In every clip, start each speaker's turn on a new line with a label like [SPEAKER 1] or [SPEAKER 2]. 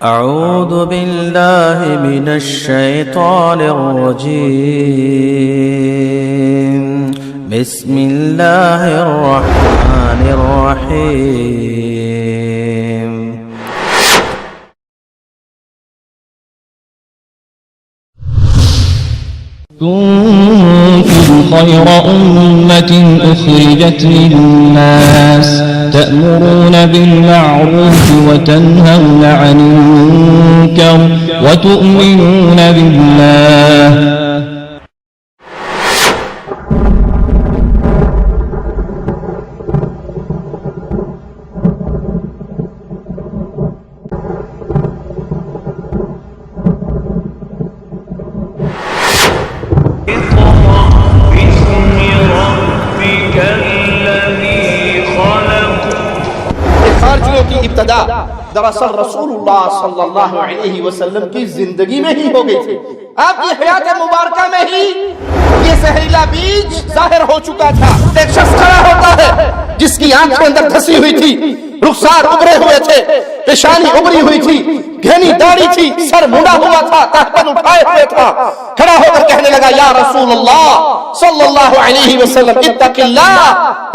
[SPEAKER 1] أعوذ بالله من الشيطان الرجيم. بسم الله الرحمن الرحيم.
[SPEAKER 2] كنتم خير أمة أخرجت للناس تأمرون بالمعروف وتنهون عن المنكر وتؤمنون بالله.
[SPEAKER 3] ابتدا دراصل رسول اللہ صلی اللہ علیہ وسلم کی زندگی میں ہی ہو گئی تھی. آپ کی حیات مبارکہ میں ہی یہ زہریلا بیج ظاہر ہو چکا تھا. ایک شخص کھڑا ہوتا ہے جس کی آنکھ کے اندر دھسی ہوئی تھی, رخسار ابھرے ہوئے تھے, پیشانی ابری ہوئی تھی, گھنی داڑھی تھی, سر مڑا ہوا تھا, تہبند اٹھائے ہوئے تھا. کھڑا ہو کر کہنے لگا یا رسول اللہ صلی اللہ علیہ وسلم اتق اللہ,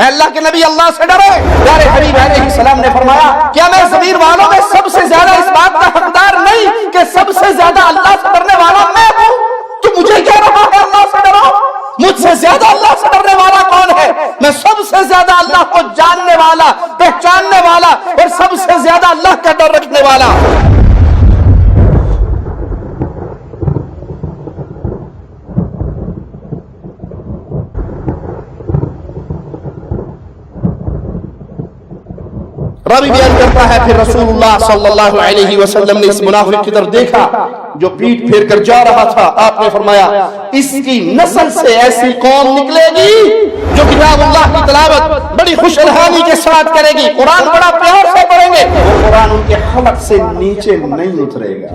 [SPEAKER 3] اے اللہ کے نبی اللہ سے ڈرو. پیارے حبیب علیہ السلام نے فرمایا کیا میں زمین والوں میں سب سے زیادہ اس بات کا حقدار نہیں کہ سب سے زیادہ اللہ سے ڈرنے والا میں ہوں؟ تو مجھے کہہ رہا ہے اللہ سے ڈرو؟ مجھ سے زیادہ اللہ سے ڈرنے والا کون ہے؟ میں سب سے زیادہ اللہ کو جاننے والا, پہچاننے والا اور سب سے زیادہ اللہ کا ڈر رکھنے والا. راوی بیان کرتا ہے پھر رسول اللہ صلی اللہ علیہ وسلم نے اس منافق کی طرف دیکھا جو پیٹ پھیر کر جا رہا تھا. آپ نے فرمایا اس کی نسل سے ایسی قوم نکلے گی جو کتاب اللہ کی تلاوت بڑی خوش الحانی کے ساتھ کرے گی, قرآن بڑا پیار سے پڑھیں گے, وہ قرآن ان کے حلق سے نیچے نہیں اترے گا.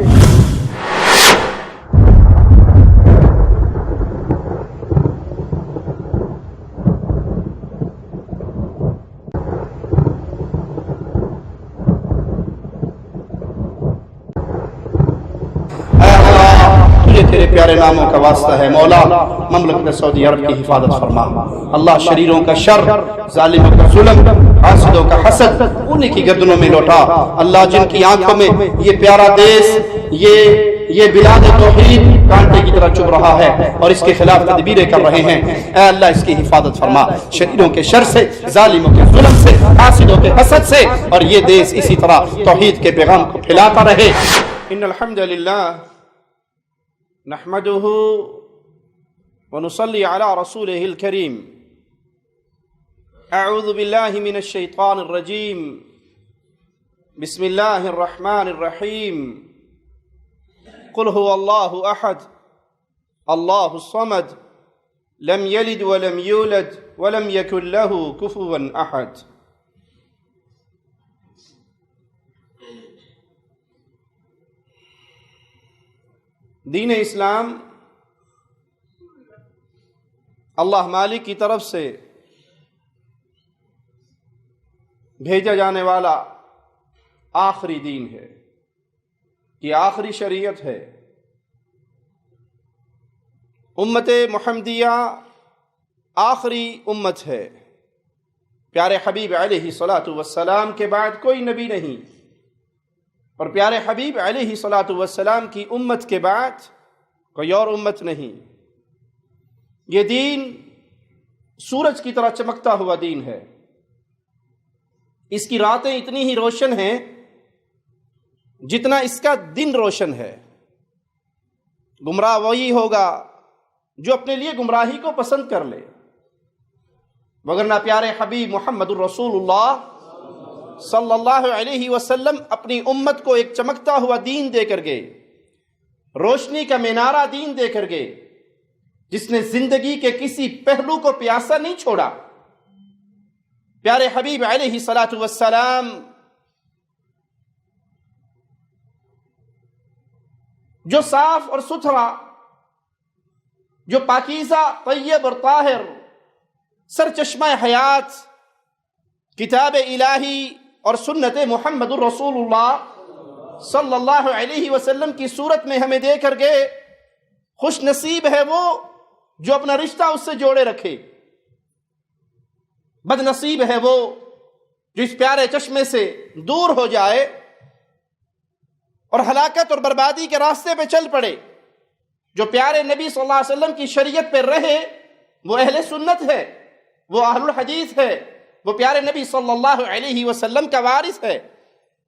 [SPEAKER 3] تیرے پیارے ناموں کا واسطہ ہے مولا, مملکت سعودی عرب کی حفاظت فرما. اللہ شریروں کا شر, ظالموں کا ظلم, حاسدوں کا حسد انہیں کی گردنوں میں لوٹا. اللہ جن کی آنکھوں میں یہ پیارا دیس, یہ بلاد توحید کانٹے کی طرح چبھ رہا ہے اور اس کے خلاف تدبیریں کر رہے ہیں, اے اللہ اس کی حفاظت فرما, شریروں کے شر سے, ظالموں کے ظلم سے, حاسدوں کے حسد سے, اور یہ دیس اسی طرح توحید کے پیغام کو پھیلاتا رہے. ان الحمدللہ نحمده ونصلي على رسوله الكريم. اعوذ بالله من الشيطان الرجيم. بسم الله الرحمن الرحيم. قل هو الله احد الله الصمد لم يلد ولم يولد ولم يكن له كفوا احد. دین اسلام اللہ مالک کی طرف سے بھیجا جانے والا آخری دین ہے, یہ آخری شریعت ہے. امت محمدیہ آخری امت ہے. پیارے حبیب علیہ السلام کے بعد کوئی نبی نہیں, اور پیارے حبیب علیہ السلام کی امت کے بعد کوئی اور امت نہیں. یہ دین سورج کی طرح چمکتا ہوا دین ہے. اس کی راتیں اتنی ہی روشن ہیں جتنا اس کا دن روشن ہے. گمراہ وہی ہوگا جو اپنے لیے گمراہی کو پسند کر لے, وگرنہ پیارے حبیب محمد الرسول اللہ صلی اللہ علیہ وسلم اپنی امت کو ایک چمکتا ہوا دین دے کر گئے, روشنی کا مینارہ دین دے کر گئے, جس نے زندگی کے کسی پہلو کو پیاسا نہیں چھوڑا. پیارے حبیب علیہ السلام جو صاف اور ستھرا, جو پاکیزہ, طیب اور طاہر, سرچشمہ حیات, کتاب الہی اور سنت محمد الرسول اللہ صلی اللہ علیہ وسلم کی صورت میں ہمیں دے کر گئے، خوش نصیب ہے وہ جو اپنا رشتہ اس سے جوڑے رکھے، بد نصیب ہے وہ جو اس پیارے چشمے سے دور ہو جائے اور ہلاکت اور بربادی کے راستے پہ چل پڑے۔ جو پیارے نبی صلی اللہ علیہ وسلم کی شریعت پہ رہے وہ اہل سنت ہے، وہ اہل الحدیث ہے، وہ پیارے نبی صلی اللہ علیہ وسلم کا وارث ہے،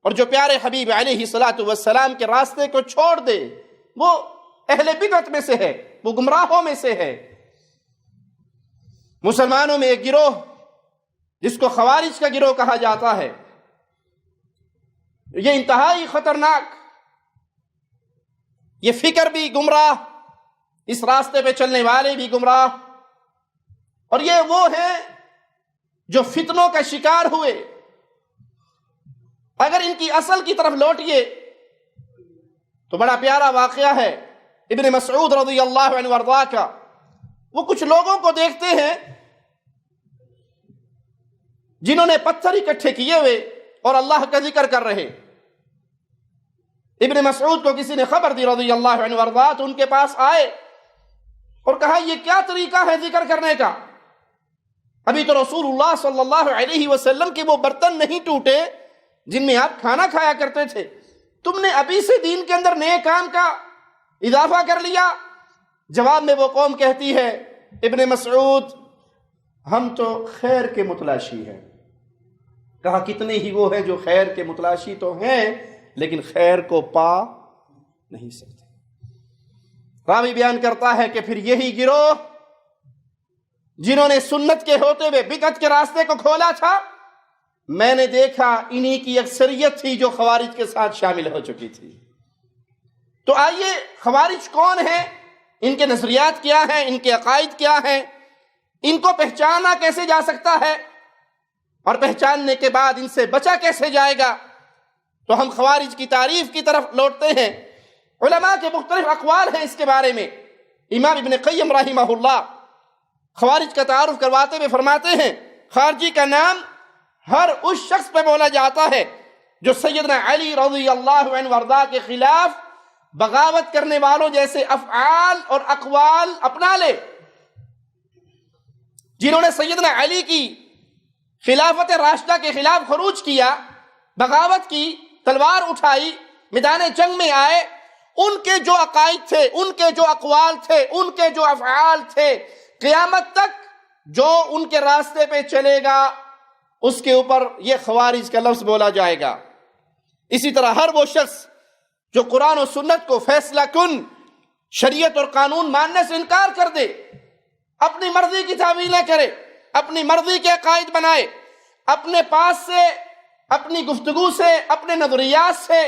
[SPEAKER 3] اور جو پیارے حبیب علیہ الصلاۃ والسلام کے راستے کو چھوڑ دے وہ اہل بدعت میں سے ہے، وہ گمراہوں میں سے ہے۔ مسلمانوں میں ایک گروہ جس کو خوارج کا گروہ کہا جاتا ہے، یہ انتہائی خطرناک، یہ فکر بھی گمراہ، اس راستے پہ چلنے والے بھی گمراہ، اور یہ وہ ہیں جو فتنوں کا شکار ہوئے۔ اگر ان کی اصل کی طرف لوٹیے تو بڑا پیارا واقعہ ہے ابن مسعود رضی اللہ عنہ وارضاہ کا۔ وہ کچھ لوگوں کو دیکھتے ہیں جنہوں نے پتھر اکٹھے کیے ہوئے اور اللہ کا ذکر کر رہے۔ ابن مسعود کو کسی نے خبر دی رضی اللہ عنہ وارضاہ، تو ان کے پاس آئے اور کہا یہ کیا طریقہ ہے ذکر کرنے کا؟ ابھی تو رسول اللہ صلی اللہ علیہ وسلم کے وہ برتن نہیں ٹوٹے جن میں آپ کھانا کھایا کرتے تھے، تم نے ابھی سے دین کے اندر نئے کام کا اضافہ کر لیا۔ جواب میں وہ قوم کہتی ہے ابن مسعود ہم تو خیر کے متلاشی ہیں۔ کہا کتنے ہی وہ ہیں جو خیر کے متلاشی تو ہیں لیکن خیر کو پا نہیں سکتے۔ راوی بیان کرتا ہے کہ پھر یہی گروہ جنہوں نے سنت کے ہوتے ہوئے بدعت کے راستے کو کھولا تھا، میں نے دیکھا انہی کی اکثریت تھی جو خوارج کے ساتھ شامل ہو چکی تھی۔ تو آئیے خوارج کون ہیں، ان کے نظریات کیا ہیں، ان کے عقائد کیا ہیں، ان کو پہچانا کیسے جا سکتا ہے، اور پہچاننے کے بعد ان سے بچا کیسے جائے گا؟ تو ہم خوارج کی تعریف کی طرف لوٹتے ہیں۔ علماء کے مختلف اقوال ہیں اس کے بارے میں۔ امام ابن قیم رحمہ اللہ خوارج کا تعارف کرواتے ہوئے فرماتے ہیں خارجی کا نام ہر اس شخص پہ بولا جاتا ہے جو سیدنا علی رضی اللہ عنہ وارضاہ کے خلاف بغاوت کرنے والوں جیسے افعال اور اقوال اپنا لے، جنہوں نے سیدنا علی کی خلافت راشدہ کے خلاف خروج کیا، بغاوت کی، تلوار اٹھائی، میدان جنگ میں آئے، ان کے جو عقائد تھے، ان کے جو اقوال تھے، ان کے جو افعال تھے، قیامت تک جو ان کے راستے پہ چلے گا اس کے اوپر یہ خوارج کا لفظ بولا جائے گا۔ اسی طرح ہر وہ شخص جو قرآن و سنت کو فیصلہ کن شریعت اور قانون ماننے سے انکار کر دے، اپنی مرضی کی تعویلیں کرے، اپنی مرضی کے عقائد بنائے، اپنے پاس سے، اپنی گفتگو سے، اپنے نظریات سے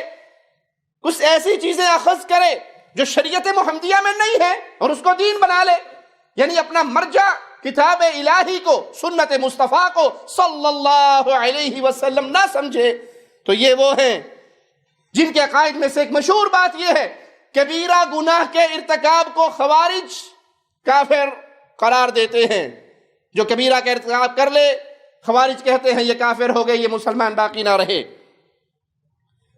[SPEAKER 3] کچھ ایسی چیزیں اخذ کرے جو شریعت محمدیہ میں نہیں ہے اور اس کو دین بنا لے، یعنی اپنا مرجع کتاب الہی کو، سنت مصطفیٰ کو صلی اللہ علیہ وسلم نہ سمجھے، تو یہ وہ ہیں جن کے عقائد میں سے ایک مشہور بات یہ ہے کبیرہ گناہ کے ارتکاب کو خوارج کافر قرار دیتے ہیں۔ جو کبیرہ کا ارتکاب کر لے خوارج کہتے ہیں یہ کافر ہو گئے، یہ مسلمان باقی نہ رہے۔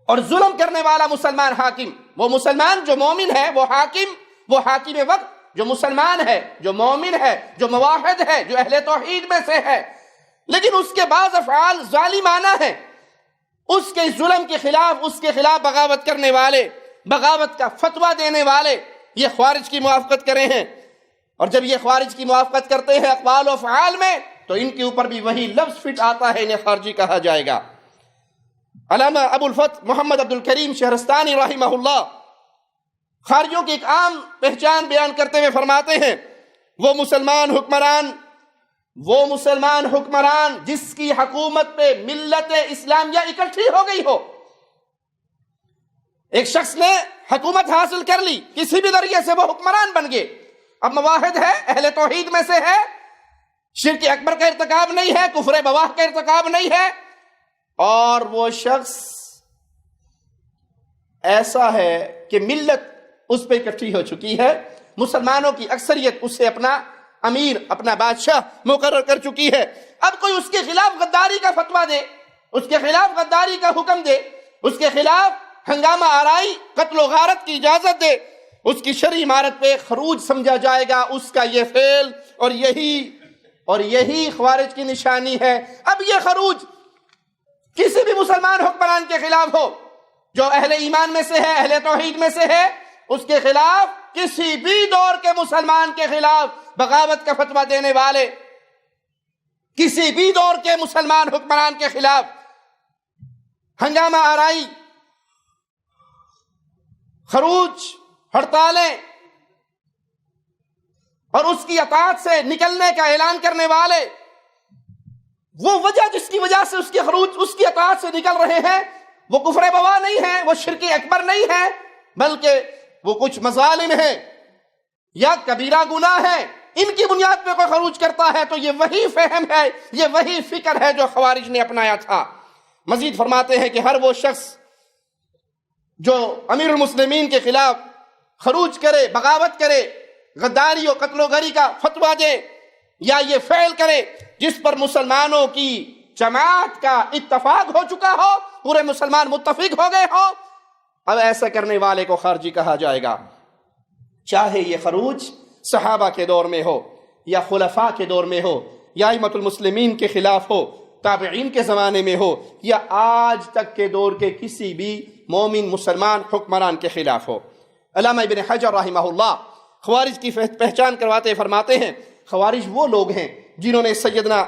[SPEAKER 3] اور ظلم کرنے والا مسلمان حاکم، وہ مسلمان جو مومن ہے، وہ حاکم وقت جو مسلمان ہے، جو مومن ہے، جو موحد ہے، جو اہل توحید میں سے ہے، لیکن اس کے بعض افعال ظالمانہ ہیں، اس کے ظلم کے خلاف، اس کے خلاف بغاوت کرنے والے، بغاوت کا فتویٰ دینے والے، یہ خوارج کی موافقت کرے ہیں۔ اور جب یہ خوارج کی موافقت کرتے ہیں اقوال و افعال میں تو ان کے اوپر بھی وہی لفظ فٹ آتا ہے، انہیں خارجی کہا جائے گا۔ علامہ ابو الفتح محمد عبد الکریم شہرستانی رحمہ اللہ خارجیوں کی ایک عام پہچان بیان کرتے ہوئے فرماتے ہیں وہ مسلمان حکمران جس کی حکومت پہ ملت اسلامیہ اکٹھی ہو گئی ہو۔ ایک شخص نے حکومت حاصل کر لی، کسی بھی ذریعے سے وہ حکمران بن گئے، اب موحد ہے، اہل توحید میں سے ہے، شرک اکبر کا ارتکاب نہیں ہے، کفر بواح کا ارتکاب نہیں ہے، اور وہ شخص ایسا ہے کہ ملت اس پہ اکٹھی ہو چکی ہے، مسلمانوں کی اکثریت اسے اپنا امیر، اپنا بادشاہ مقرر کر چکی ہے، اب کوئی اس کے خلاف غداری کا فتویٰ دے، اس کے خلاف غداری کا حکم دے، اس کے خلاف ہنگامہ آرائی قتل و غارت کی اجازت دے، اس کی شرعی عمارت پہ خروج سمجھا جائے گا، اس کا یہ فعل اور یہی خوارج کی نشانی ہے۔ اب یہ خروج کسی بھی مسلمان حکمران کے خلاف ہو جو اہل ایمان میں سے ہے، اہل توحید میں سے ہے، اس کے خلاف، کسی بھی دور کے مسلمان کے خلاف بغاوت کا فتویٰ دینے والے، کسی بھی دور کے مسلمان حکمران کے خلاف ہنگامہ آرائی، خروج، ہڑتالیں اور اس کی اطاعت سے نکلنے کا اعلان کرنے والے، وہ وجہ جس کی وجہ سے اس کے خروج، اس کی اطاعت سے نکل رہے ہیں، وہ کفر بوا نہیں ہے، وہ شرک اکبر نہیں ہے، بلکہ وہ کچھ مظالم ہیں یا کبیرہ گناہ ہے، ان کی بنیاد پہ کوئی خروج کرتا ہے تو یہ وہی فہم ہے، یہ وہی فکر ہے جو خوارج نے اپنایا تھا۔ مزید فرماتے ہیں کہ ہر وہ شخص جو امیر المسلمین کے خلاف خروج کرے، بغاوت کرے، غداری و قتل و غری کا فتویٰ دے یا یہ فعل کرے جس پر مسلمانوں کی جماعت کا اتفاق ہو چکا ہو، پورے مسلمان متفق ہو گئے ہو، اب ایسا کرنے والے کو خارجی کہا جائے گا، چاہے یہ خروج صحابہ کے دور میں ہو یا خلفاء کے دور میں ہو یا ائمۃ المسلمین کے خلاف ہو، تابعین کے زمانے میں ہو یا آج تک کے دور کے کسی بھی مومن مسلمان حکمران کے خلاف ہو۔ علامہ ابن حجر رحمہ اللہ خوارج کی پہچان کرواتے فرماتے ہیں، خوارج وہ لوگ ہیں جنہوں نے سیدنا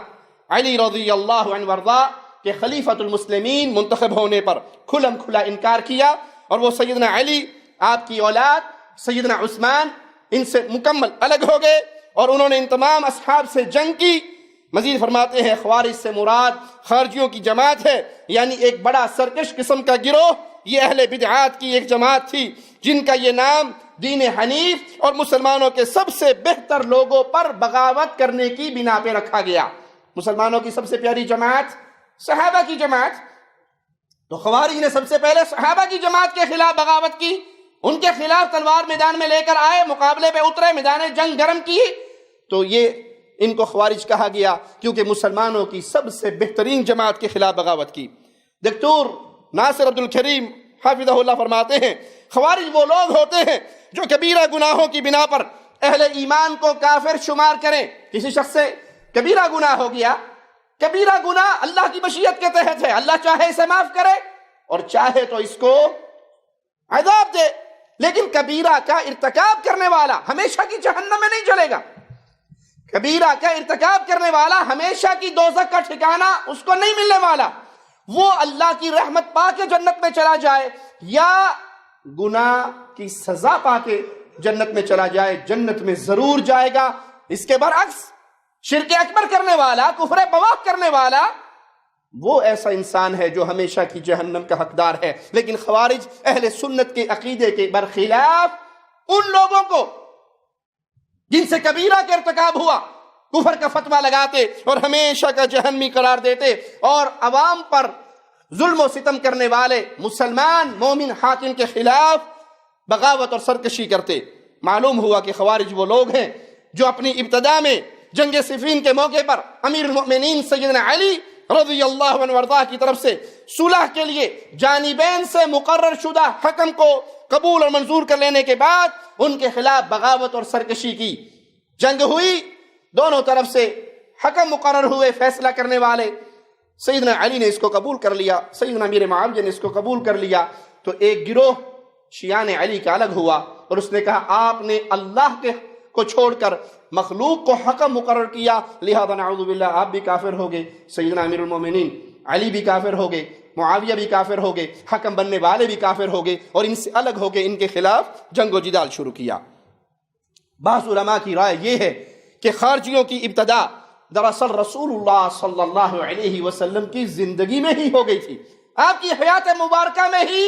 [SPEAKER 3] علی رضی اللہ عنہ وارضا کہ خلیفۃ المسلمین منتخب ہونے پر کھلم کھلا انکار کیا، اور وہ سیدنا علی، آپ کی اولاد سیدنا عثمان، ان سے مکمل الگ ہو گئے اور انہوں نے ان تمام اصحاب سے جنگ کی۔ مزید فرماتے ہیں خوارج سے مراد خارجیوں کی جماعت ہے، یعنی ایک بڑا سرکش قسم کا گروہ، یہ اہل بدعات کی ایک جماعت تھی جن کا یہ نام دین حنیف اور مسلمانوں کے سب سے بہتر لوگوں پر بغاوت کرنے کی بنا پہ رکھا گیا۔ مسلمانوں کی سب سے پیاری جماعت صحابہ کی جماعت، تو خوارج نے سب سے پہلے صحابہ کی جماعت کے خلاف بغاوت کی، ان کے خلاف تلوار میدان میں لے کر آئے، مقابلے پہ اترے، میدان جنگ گرم کی، تو یہ ان کو خوارج کہا گیا کیونکہ مسلمانوں کی سب سے بہترین جماعت کے خلاف بغاوت کی۔ دکتور ناصر عبد الکریم حافظہ اللہ فرماتے ہیں خوارج وہ لوگ ہوتے ہیں جو کبیرہ گناہوں کی بنا پر اہل ایمان کو کافر شمار کریں۔ کسی شخص سے کبیرہ گناہ ہو گیا، کبیرہ گناہ اللہ کی مشیت کے تحت ہے، اللہ چاہے اسے معاف کرے اور چاہے تو اس کو عذاب دے، لیکن کبیرہ کا ارتکاب کرنے والا ہمیشہ کی جہنم میں نہیں چلے گا، کبیرہ کا ارتکاب کرنے والا ہمیشہ کی دوزخ کا ٹھکانہ اس کو نہیں ملنے والا، وہ اللہ کی رحمت پا کے جنت میں چلا جائے یا گناہ کی سزا پا کے جنت میں چلا جائے، جنت میں ضرور جائے گا۔ اس کے برعکس شرک اکبر کرنے والا، کفر بواح کرنے والا، وہ ایسا انسان ہے جو ہمیشہ کی جہنم کا حقدار ہے۔ لیکن خوارج اہل سنت کے عقیدے کے برخلاف ان لوگوں کو جن سے کبیرہ کا ارتکاب ہوا کفر کا فتویٰ لگاتے اور ہمیشہ کا جہنمی قرار دیتے اور عوام پر ظلم و ستم کرنے والے مسلمان مومن حاکم کے خلاف بغاوت اور سرکشی کرتے۔ معلوم ہوا کہ خوارج وہ لوگ ہیں جو اپنی ابتدا میں جنگ صفین کے موقع پر امیر المؤمنین سیدنا علی رضی اللہ عنہ وارضاہ کی طرف سے صلح کے لیے جانبین سے مقرر شدہ حکم کو قبول اور منظور کر لینے کے بعد ان کے خلاف بغاوت اور سرکشی کی۔ جنگ ہوئی، دونوں طرف سے حکم مقرر ہوئے، فیصلہ کرنے والے، سیدنا علی نے اس کو قبول کر لیا، سیدنا امیر معاویہ نے اس کو قبول کر لیا، تو ایک گروہ شیعان علی کا الگ ہوا اور اس نے کہا آپ نے اللہ کو چھوڑ کر مخلوق کو حکم مقرر کیا، لہذا نعوذ باللہ آپ بھی کافر ہو گئے، سیدنا امیر المومنین علی بھی کافر ہو گئے، معاویہ بھی کافر ہو گئے، حکم بننے والے بھی کافر ہو گئے اور ان سے الگ ہو کے ان کے خلاف جنگ و جدال شروع کیا۔ بعض علماء کی رائے یہ ہے کہ خارجیوں کی ابتدا دراصل رسول اللہ صلی اللہ علیہ وسلم کی زندگی میں ہی ہو گئی تھی، آپ کی حیات مبارکہ میں ہی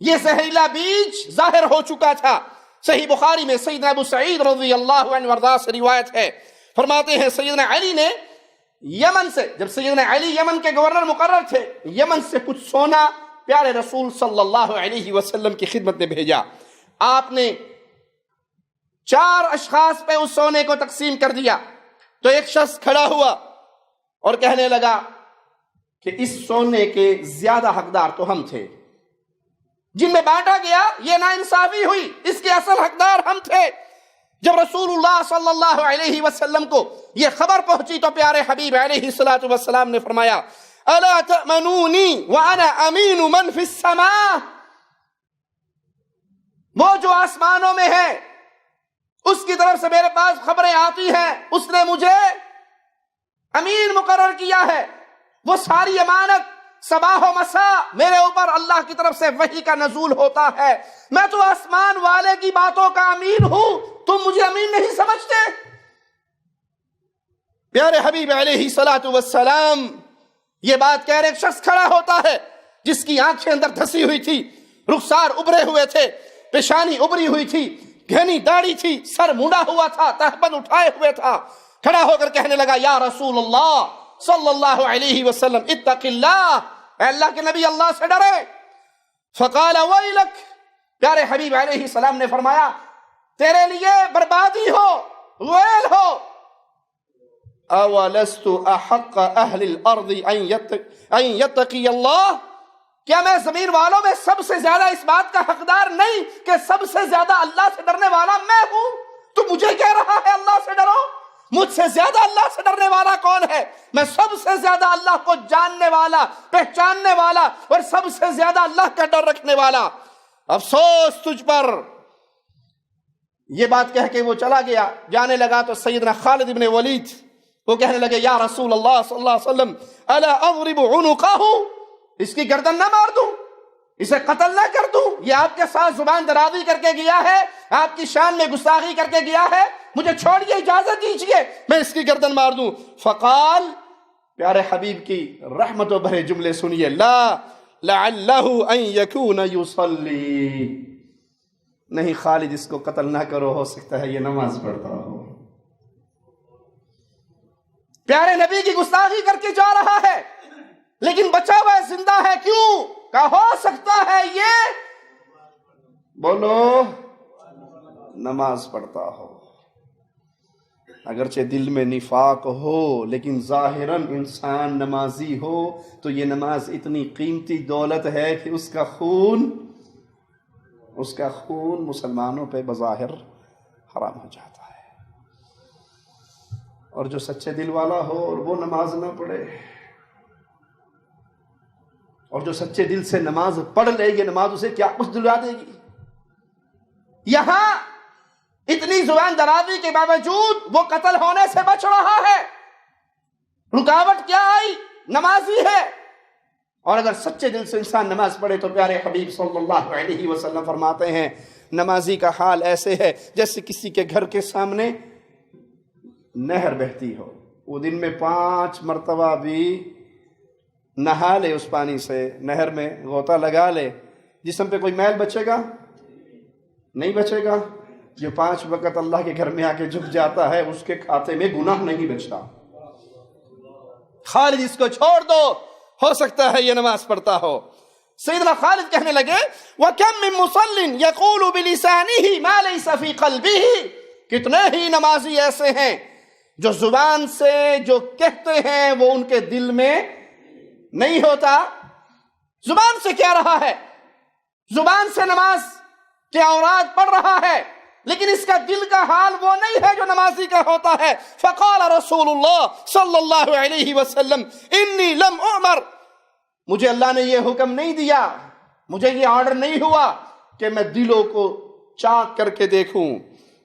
[SPEAKER 3] یہ زہریلا بیج ظاہر ہو چکا تھا۔ صحیح بخاری میں سیدنا ابو سعید رضی اللہ عنہ وارضاہ سے روایت ہے، فرماتے ہیں سیدنا علی نے یمن سے، جب سیدنا علی یمن کے گورنر مقرر تھے، یمن سے کچھ سونا پیارے رسول صلی اللہ علیہ وسلم کی خدمت میں بھیجا۔ آپ نے 4 اشخاص پہ اس سونے کو تقسیم کر دیا، تو ایک شخص کھڑا ہوا اور کہنے لگا کہ اس سونے کے زیادہ حقدار تو ہم تھے، جن میں بانٹا گیا یہ ناانصافی ہوئی، اس کے اصل حقدار ہم تھے۔ جب رسول اللہ صلی اللہ علیہ وسلم کو یہ خبر پہنچی تو پیارے حبیب علیہ الصلوۃ والسلام نے فرمایا الا تأمنونی وانا امین من فی السماء، وہ جو آسمانوں میں ہے اس کی طرف سے میرے پاس خبریں آتی ہیں، اس نے مجھے امین مقرر کیا ہے، وہ ساری امانت صباح و مساء میرے اوپر اللہ کی طرف سے وحی کا نزول ہوتا ہے، میں تو آسمان والے کی باتوں کا امین ہوں، تم مجھے امین نہیں سمجھتے؟ پیارے حبیب علیہ الصلوۃ والسلام یہ بات کہہ رہے ایک شخص کھڑا ہوتا ہے جس کی آنکھیں اندر دھسی ہوئی تھی، رخسار ابرے ہوئے تھے، پیشانی ابری ہوئی تھی، گھنی داڑھی تھی، سر مونڈا ہوا تھا، تہبند اٹھائے ہوئے تھا، کھڑا ہو کر کہنے لگا یا رسول اللہ صلی اللہ علیہ وسلم اتق اللہ، اے اللہ کے نبی اللہ سے ڈرے۔ فقال ویلک، پیارے حبیب علیہ السلام نے فرمایا تیرے لیے بربادی ہو، ویل ہو۔ اولست احق اہل الارض ان یتقی اللہ، کیا میں زمین والوں میں سب سے زیادہ اس بات کا حقدار نہیں کہ سب سے زیادہ اللہ سے ڈرنے والا میں ہوں؟ تو مجھے کہہ رہا ہے اللہ سے ڈرو؟ مجھ سے زیادہ اللہ سے ڈرنے والا کون ہے؟ میں سب سے زیادہ اللہ کو جاننے والا، پہچاننے والا اور سب سے زیادہ اللہ کا ڈر رکھنے والا، افسوس تجھ پر۔ یہ بات کہہ کے وہ چلا گیا، جانے لگا تو سیدنا خالد بن ولید وہ کہنے لگے یا رسول اللہ صلی اللہ علیہ وسلم الا اضرب عنقہ، اس کی گردن نہ مار دوں، اسے قتل نہ کر دوں؟ یہ آپ کے ساتھ زبان درازی کر کے گیا ہے، آپ کی شان میں گستاخی کر کے گیا ہے، مجھے چھوڑیے، اجازت دیجیے میں اس کی گردن مار دوں۔ فقال، پیارے حبیب کی رحمت و بھرے جملے سنیے، لا لعلہ ان یکون یصلی، نہیں خالد اس کو قتل نہ کرو، ہو سکتا ہے یہ نماز پڑھتا ہو۔ پیارے نبی کی گستاخی کر کے جا رہا ہے لیکن بچا ہوا ہے، زندہ ہے، کیوں؟ کہ ہو سکتا ہے یہ، بولو، نماز پڑھتا ہو۔ اگرچہ دل میں نفاق ہو لیکن ظاہراً انسان نمازی ہو تو یہ نماز اتنی قیمتی دولت ہے کہ اس کا خون مسلمانوں پہ بظاہر حرام ہو جاتا ہے۔ اور جو سچے دل والا ہو اور وہ نماز نہ پڑھے، اور جو سچے دل سے نماز پڑھ لے، یہ نماز اسے کیا کچھ دلوا دے گی۔ یہاں اتنی زبان درازی کے باوجود وہ قتل ہونے سے بچ رہا ہے، رکاوٹ کیا آئی؟ نمازی ہے۔ اور اگر سچے دل سے انسان نماز پڑھے تو پیارے حبیب صلی اللہ علیہ وسلم فرماتے ہیں نمازی کا حال ایسے ہے جیسے کسی کے گھر کے سامنے نہر بہتی ہو، وہ دن میں 5 مرتبہ بھی نہا لے، اس پانی سے نہر میں غوطہ لگا لے، جسم پہ کوئی میل بچے گا؟ نہیں بچے گا۔ جو 5 وقت اللہ کے گھر میں آ کے جھک جاتا ہے اس کے کھاتے میں گناہ نہیں بچتا۔ خالد اس کو چھوڑ دو، ہو سکتا ہے یہ نماز پڑھتا ہو۔ سیدنا خالد کہنے لگے وَكَمْ مِن مُصَلٍّ يَقُولُ بِلِسَانِهِ مَا لَيْسَ فِي قَلْبِهِ، کتنے ہی نمازی ایسے ہیں جو زبان سے جو کہتے ہیں وہ ان کے دل میں نہیں ہوتا۔ زبان سے کہہ رہا ہے، زبان سے نماز کے اوراد پڑھ رہا ہے لیکن اس کا دل کا حال وہ نہیں ہے جو نمازی کا ہوتا ہے۔ فقال رسول اللہ صلی اللہ علیہ وسلم انی لم اعمر، مجھے اللہ نے یہ حکم نہیں دیا، مجھے یہ آرڈر نہیں ہوا کہ میں دلوں کو چاک کر کے دیکھوں،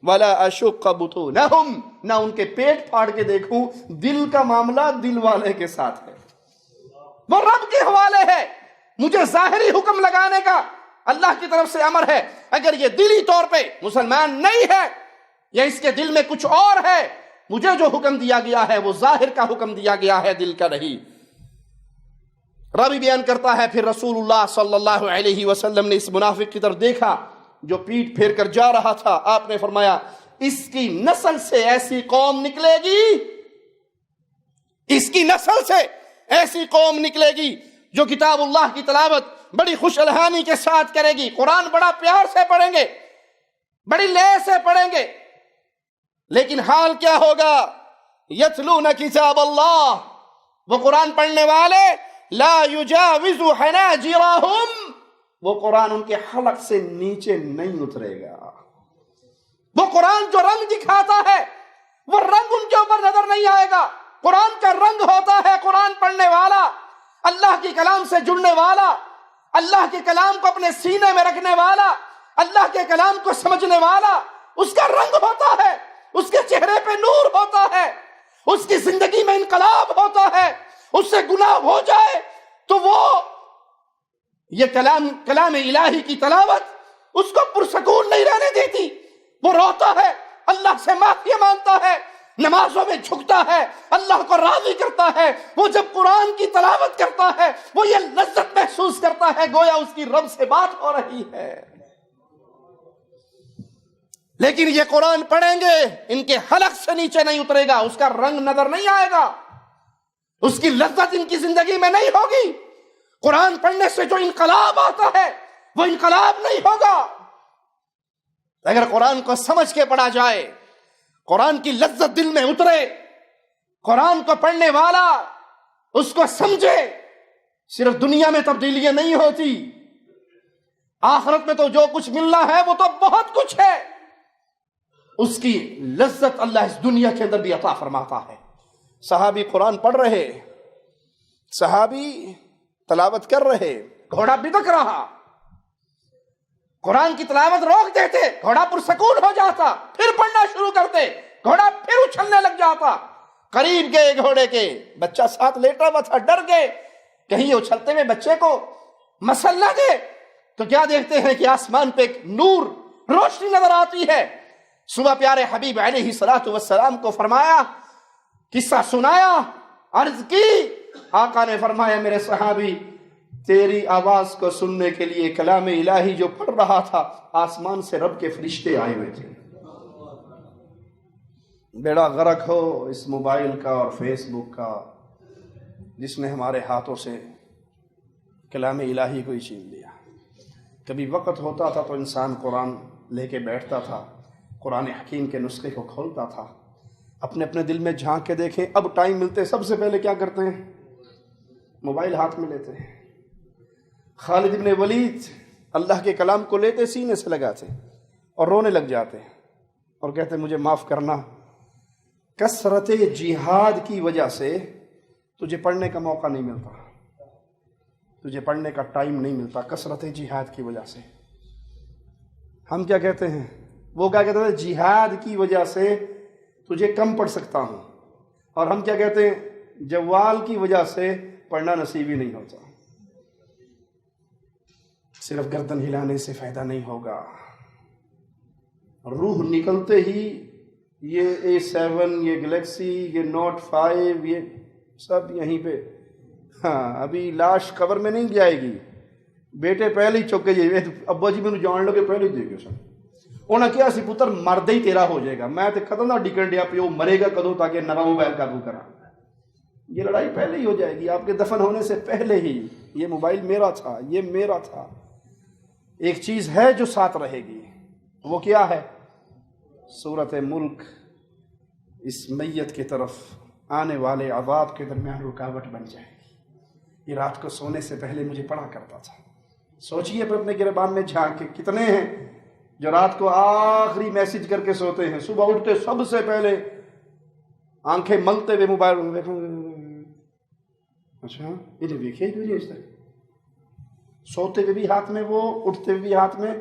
[SPEAKER 3] ولا اشق بطونہم، نہ ان کے پیٹ پھاڑ کے دیکھوں۔ دل کا معاملہ دل والے کے ساتھ ہے، وہ رب کے حوالے ہے۔ مجھے ظاہری حکم لگانے کا اللہ کی طرف سے امر ہے، اگر یہ دلی طور پہ مسلمان نہیں ہے یا اس کے دل میں کچھ اور ہے، مجھے جو حکم دیا گیا ہے وہ ظاہر کا حکم دیا گیا ہے، دل کا نہیں۔ راوی بیان کرتا ہے پھر رسول اللہ صلی اللہ علیہ وسلم نے اس منافق کی طرف دیکھا جو پیٹ پھیر کر جا رہا تھا، آپ نے فرمایا اس کی نسل سے ایسی قوم نکلے گی، اس کی نسل سے ایسی قوم نکلے گی جو کتاب اللہ کی تلاوت بڑی خوش الحانی کے ساتھ کرے گی، قرآن بڑا پیار سے پڑھیں گے، بڑی لے سے پڑھیں گے، لیکن حال کیا ہوگا؟ یتلون کتاب اللہ، وہ قرآن پڑھنے والے لا یجاوز حناجرہم، وہ قرآن ان کے حلق سے نیچے نہیں اترے گا. وہ قرآن جو رنگ دکھاتا ہے وہ رنگ ان کے اوپر نظر نہیں آئے گا. قرآن کا رنگ ہوتا ہے قرآن پڑھنے والا، اللہ کے کلام سے جڑنے والا، اللہ کے کلام کو اپنے سینے میں رکھنے والا، اللہ کے کلام کو سمجھنے والا. اس کا رنگ ہوتا ہے، اس کے چہرے پہ نور ہوتا ہے، اس کی زندگی میں انقلاب ہوتا ہے. اس سے گناہ ہو جائے تو وہ یہ کلام الہی کی تلاوت اس کو پرسکون نہیں رہنے دیتی. وہ روتا ہے، اللہ سے معافی مانگتا ہے، نمازوں میں جھکتا ہے، اللہ کو راضی کرتا ہے. وہ جب قرآن کی تلاوت کرتا ہے وہ یہ لذت محسوس کرتا ہے گویا اس کی رب سے بات ہو رہی ہے. لیکن یہ قرآن پڑھیں گے ان کے حلق سے نیچے نہیں اترے گا، اس کا رنگ نظر نہیں آئے گا، اس کی لذت ان کی زندگی میں نہیں ہوگی. قرآن پڑھنے سے جو انقلاب آتا ہے وہ انقلاب نہیں ہوگا. اگر قرآن کو سمجھ کے پڑھا جائے، قرآن کی لذت دل میں اترے، قرآن کو پڑھنے والا اس کو سمجھے، صرف دنیا میں تبدیلیاں نہیں ہوتی، آخرت میں تو جو کچھ ملنا ہے وہ تو بہت کچھ ہے. اس کی لذت اللہ اس دنیا کے اندر بھی عطا فرماتا ہے. صحابی قرآن پڑھ رہے، صحابی تلاوت کر رہے، گھوڑا بدک رہا، قرآن کی تلاوت روک دیتے، گھوڑا پرسکون ہو جاتا، پھر پڑھنا شروع کرتے، گھوڑا پھر اچھلنے لگ جاتا. قریب گئے گھوڑے کے، بچہ ساتھ لیٹا ہوا تھا، ڈر گئے کہیں اچھلتے ہوئے بچے کو مسل نہ دے. تو کیا دیکھتے ہیں کہ آسمان پہ ایک نور، روشنی نظر آتی ہے. صبح پیارے حبیب علیہ الصلوۃ والسلام کو فرمایا، قصہ سنایا، عرض کی. آقا نے فرمایا میرے صحابی تیری آواز کو سننے کے لیے کلام الہی جو پڑھ رہا تھا آسمان سے رب کے فرشتے آئے ہوئے تھے. بیڑا غرق ہو اس موبائل کا اور فیس بک کا جس نے ہمارے ہاتھوں سے کلام الہی کو ہی چھین لیا. کبھی وقت ہوتا تھا تو انسان قرآن لے کے بیٹھتا تھا، قرآن حکیم کے نسخے کو کھولتا تھا. اپنے اپنے دل میں جھانک کے دیکھیں، اب ٹائم ملتے سب سے پہلے کیا کرتے ہیں؟ موبائل ہاتھ میں لیتے ہیں. خالد ابن ولید اللہ کے کلام کو لیتے سینے سے لگاتے اور رونے لگ جاتے اور کہتے مجھے معاف کرنا، کثرت جہاد کی وجہ سے تجھے پڑھنے کا موقع نہیں ملتا، تجھے پڑھنے کا ٹائم نہیں ملتا، کثرت جہاد کی وجہ سے. ہم کیا کہتے ہیں؟ وہ کیا کہتے ہیں؟ جہاد کی وجہ سے تجھے کم پڑھ سکتا ہوں. اور ہم کیا کہتے ہیں؟ جوال کی وجہ سے پڑھنا نصیب ہی نہیں ہوتا. صرف گردن ہلانے سے فائدہ نہیں ہوگا. روح نکلتے ہی یہ A7، یہ گلیکسی، یہ نوٹ 5، یہ سب یہیں پہ. ہاں ابھی لاش قبر میں نہیں جائے گی، بیٹے پہلے ہی چوکے جائے ابا جی مینوں جان لگے پہلے ہی دے گئے سن. انہیں کیا سی پتر مرد ہی تیرا ہو جائے گا، میں تے کدوں دا ڈکن ڈیا پیو مرے گا کدوں تاکہ نواں موبائل قابو کرا. یہ لڑائی پہلے ہی ہو جائے گی، آپ کے دفن ہونے سے پہلے ہی. یہ موبائل میرا تھا، یہ میرا تھا. ایک چیز ہے جو ساتھ رہے گی، وہ کیا ہے؟ سورۃ ملک اس میت کی طرف آنے والے عذاب کے درمیان رکاوٹ بن جائے گی. یہ رات کو سونے سے پہلے مجھے پڑھا کرتا تھا. سوچئے پر اپنے گریبان میں جھانک کے کتنے ہیں جو رات کو آخری میسج کر کے سوتے ہیں، صبح اٹھتے سب سے پہلے آنکھیں ملتے ہوئے موبائل اچھا یہ دیکھیے اس طرح سوتے ہوئے بھی ہاتھ میں وہ، اٹھتے ہوئے بھی ہاتھ میں.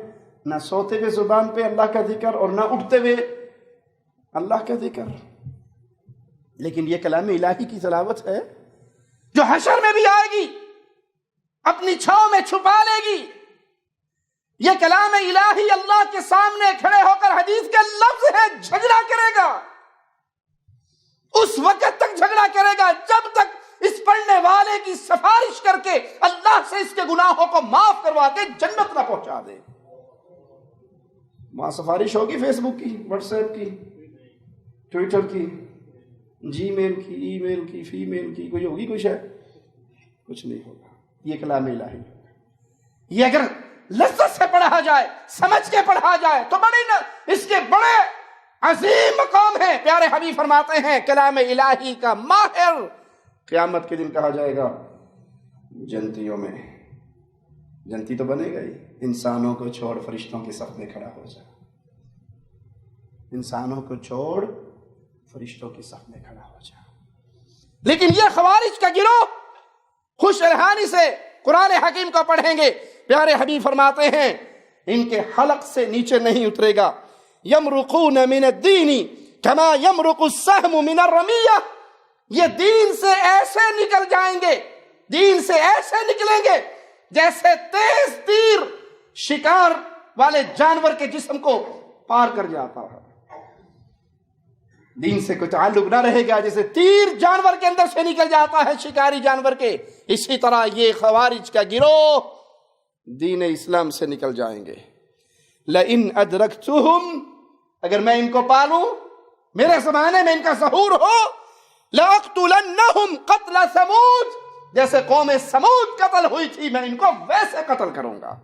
[SPEAKER 3] نہ سوتے ہوئے زبان پہ اللہ کا ذکر اور نہ اٹھتے ہوئے اللہ کا ذکر. لیکن یہ کلام الہی کی تلاوت ہے جو حشر میں بھی آئے گی، اپنی چھاؤں میں چھپا لے گی. یہ کلام الہی اللہ کے سامنے کھڑے ہو کر حدیث کے لفظ ہے، جھگڑا کرے گا. اس وقت تک جھگڑا کرے گا جب تک اس پڑھنے والے کی سفارش کر کے اللہ سے اس کے گناہوں کو معاف کروا کے جنت نہ پہنچا دے. وہاں سفارش ہوگی فیس بک کی، واٹس ایپ کی، ٹویٹر کی، جی میل کی، ای میل کی، فی میل کی، کوئی ہوگی کچھ ہے؟ کچھ نہیں ہوگا. یہ کلام الہی یہ اگر لذت سے پڑھا جائے، سمجھ کے پڑھا جائے تو اس کے بڑے عظیم مقام ہے. پیارے حبیب فرماتے ہیں کلام الہی کا ماہر قیامت کے دن کہا جائے گا جنتیوں میں جنتی تو بنے گا ہی. انسانوں کو چھوڑ فرشتوں کے صف میں کھڑا ہو جا. انسانوں کو چھوڑ فرشتوں کے صف میں کھڑا ہو جا. لیکن یہ خوارج کا گروہ خوش الحانی سے قرآن حکیم کو پڑھیں گے. پیارے حبیب فرماتے ہیں ان کے حلق سے نیچے نہیں اترے گا. یمرقون من الدین کما یمرق السهم من الرمیہ. یہ دین سے ایسے نکل جائیں گے, دین سے ایسے نکلیں گے جیسے تیز تیر شکار والے جانور کے جسم کو پار کر جاتا ہے. دین سے کوئی تعلق نہ رہے گا, جیسے تیر جانور کے اندر سے نکل جاتا ہے شکاری جانور کے, اسی طرح یہ خوارج کا گروہ دین اسلام سے نکل جائیں گے. لئن ادرکتہم, اگر میں ان کو پالوں, میرے زمانے میں ان کا ظہور ہو, لأقتلنہم قتل ثمود, جیسے قوم ثمود قتل ہوئی تھی میں ان کو ویسے قتل کروں گا.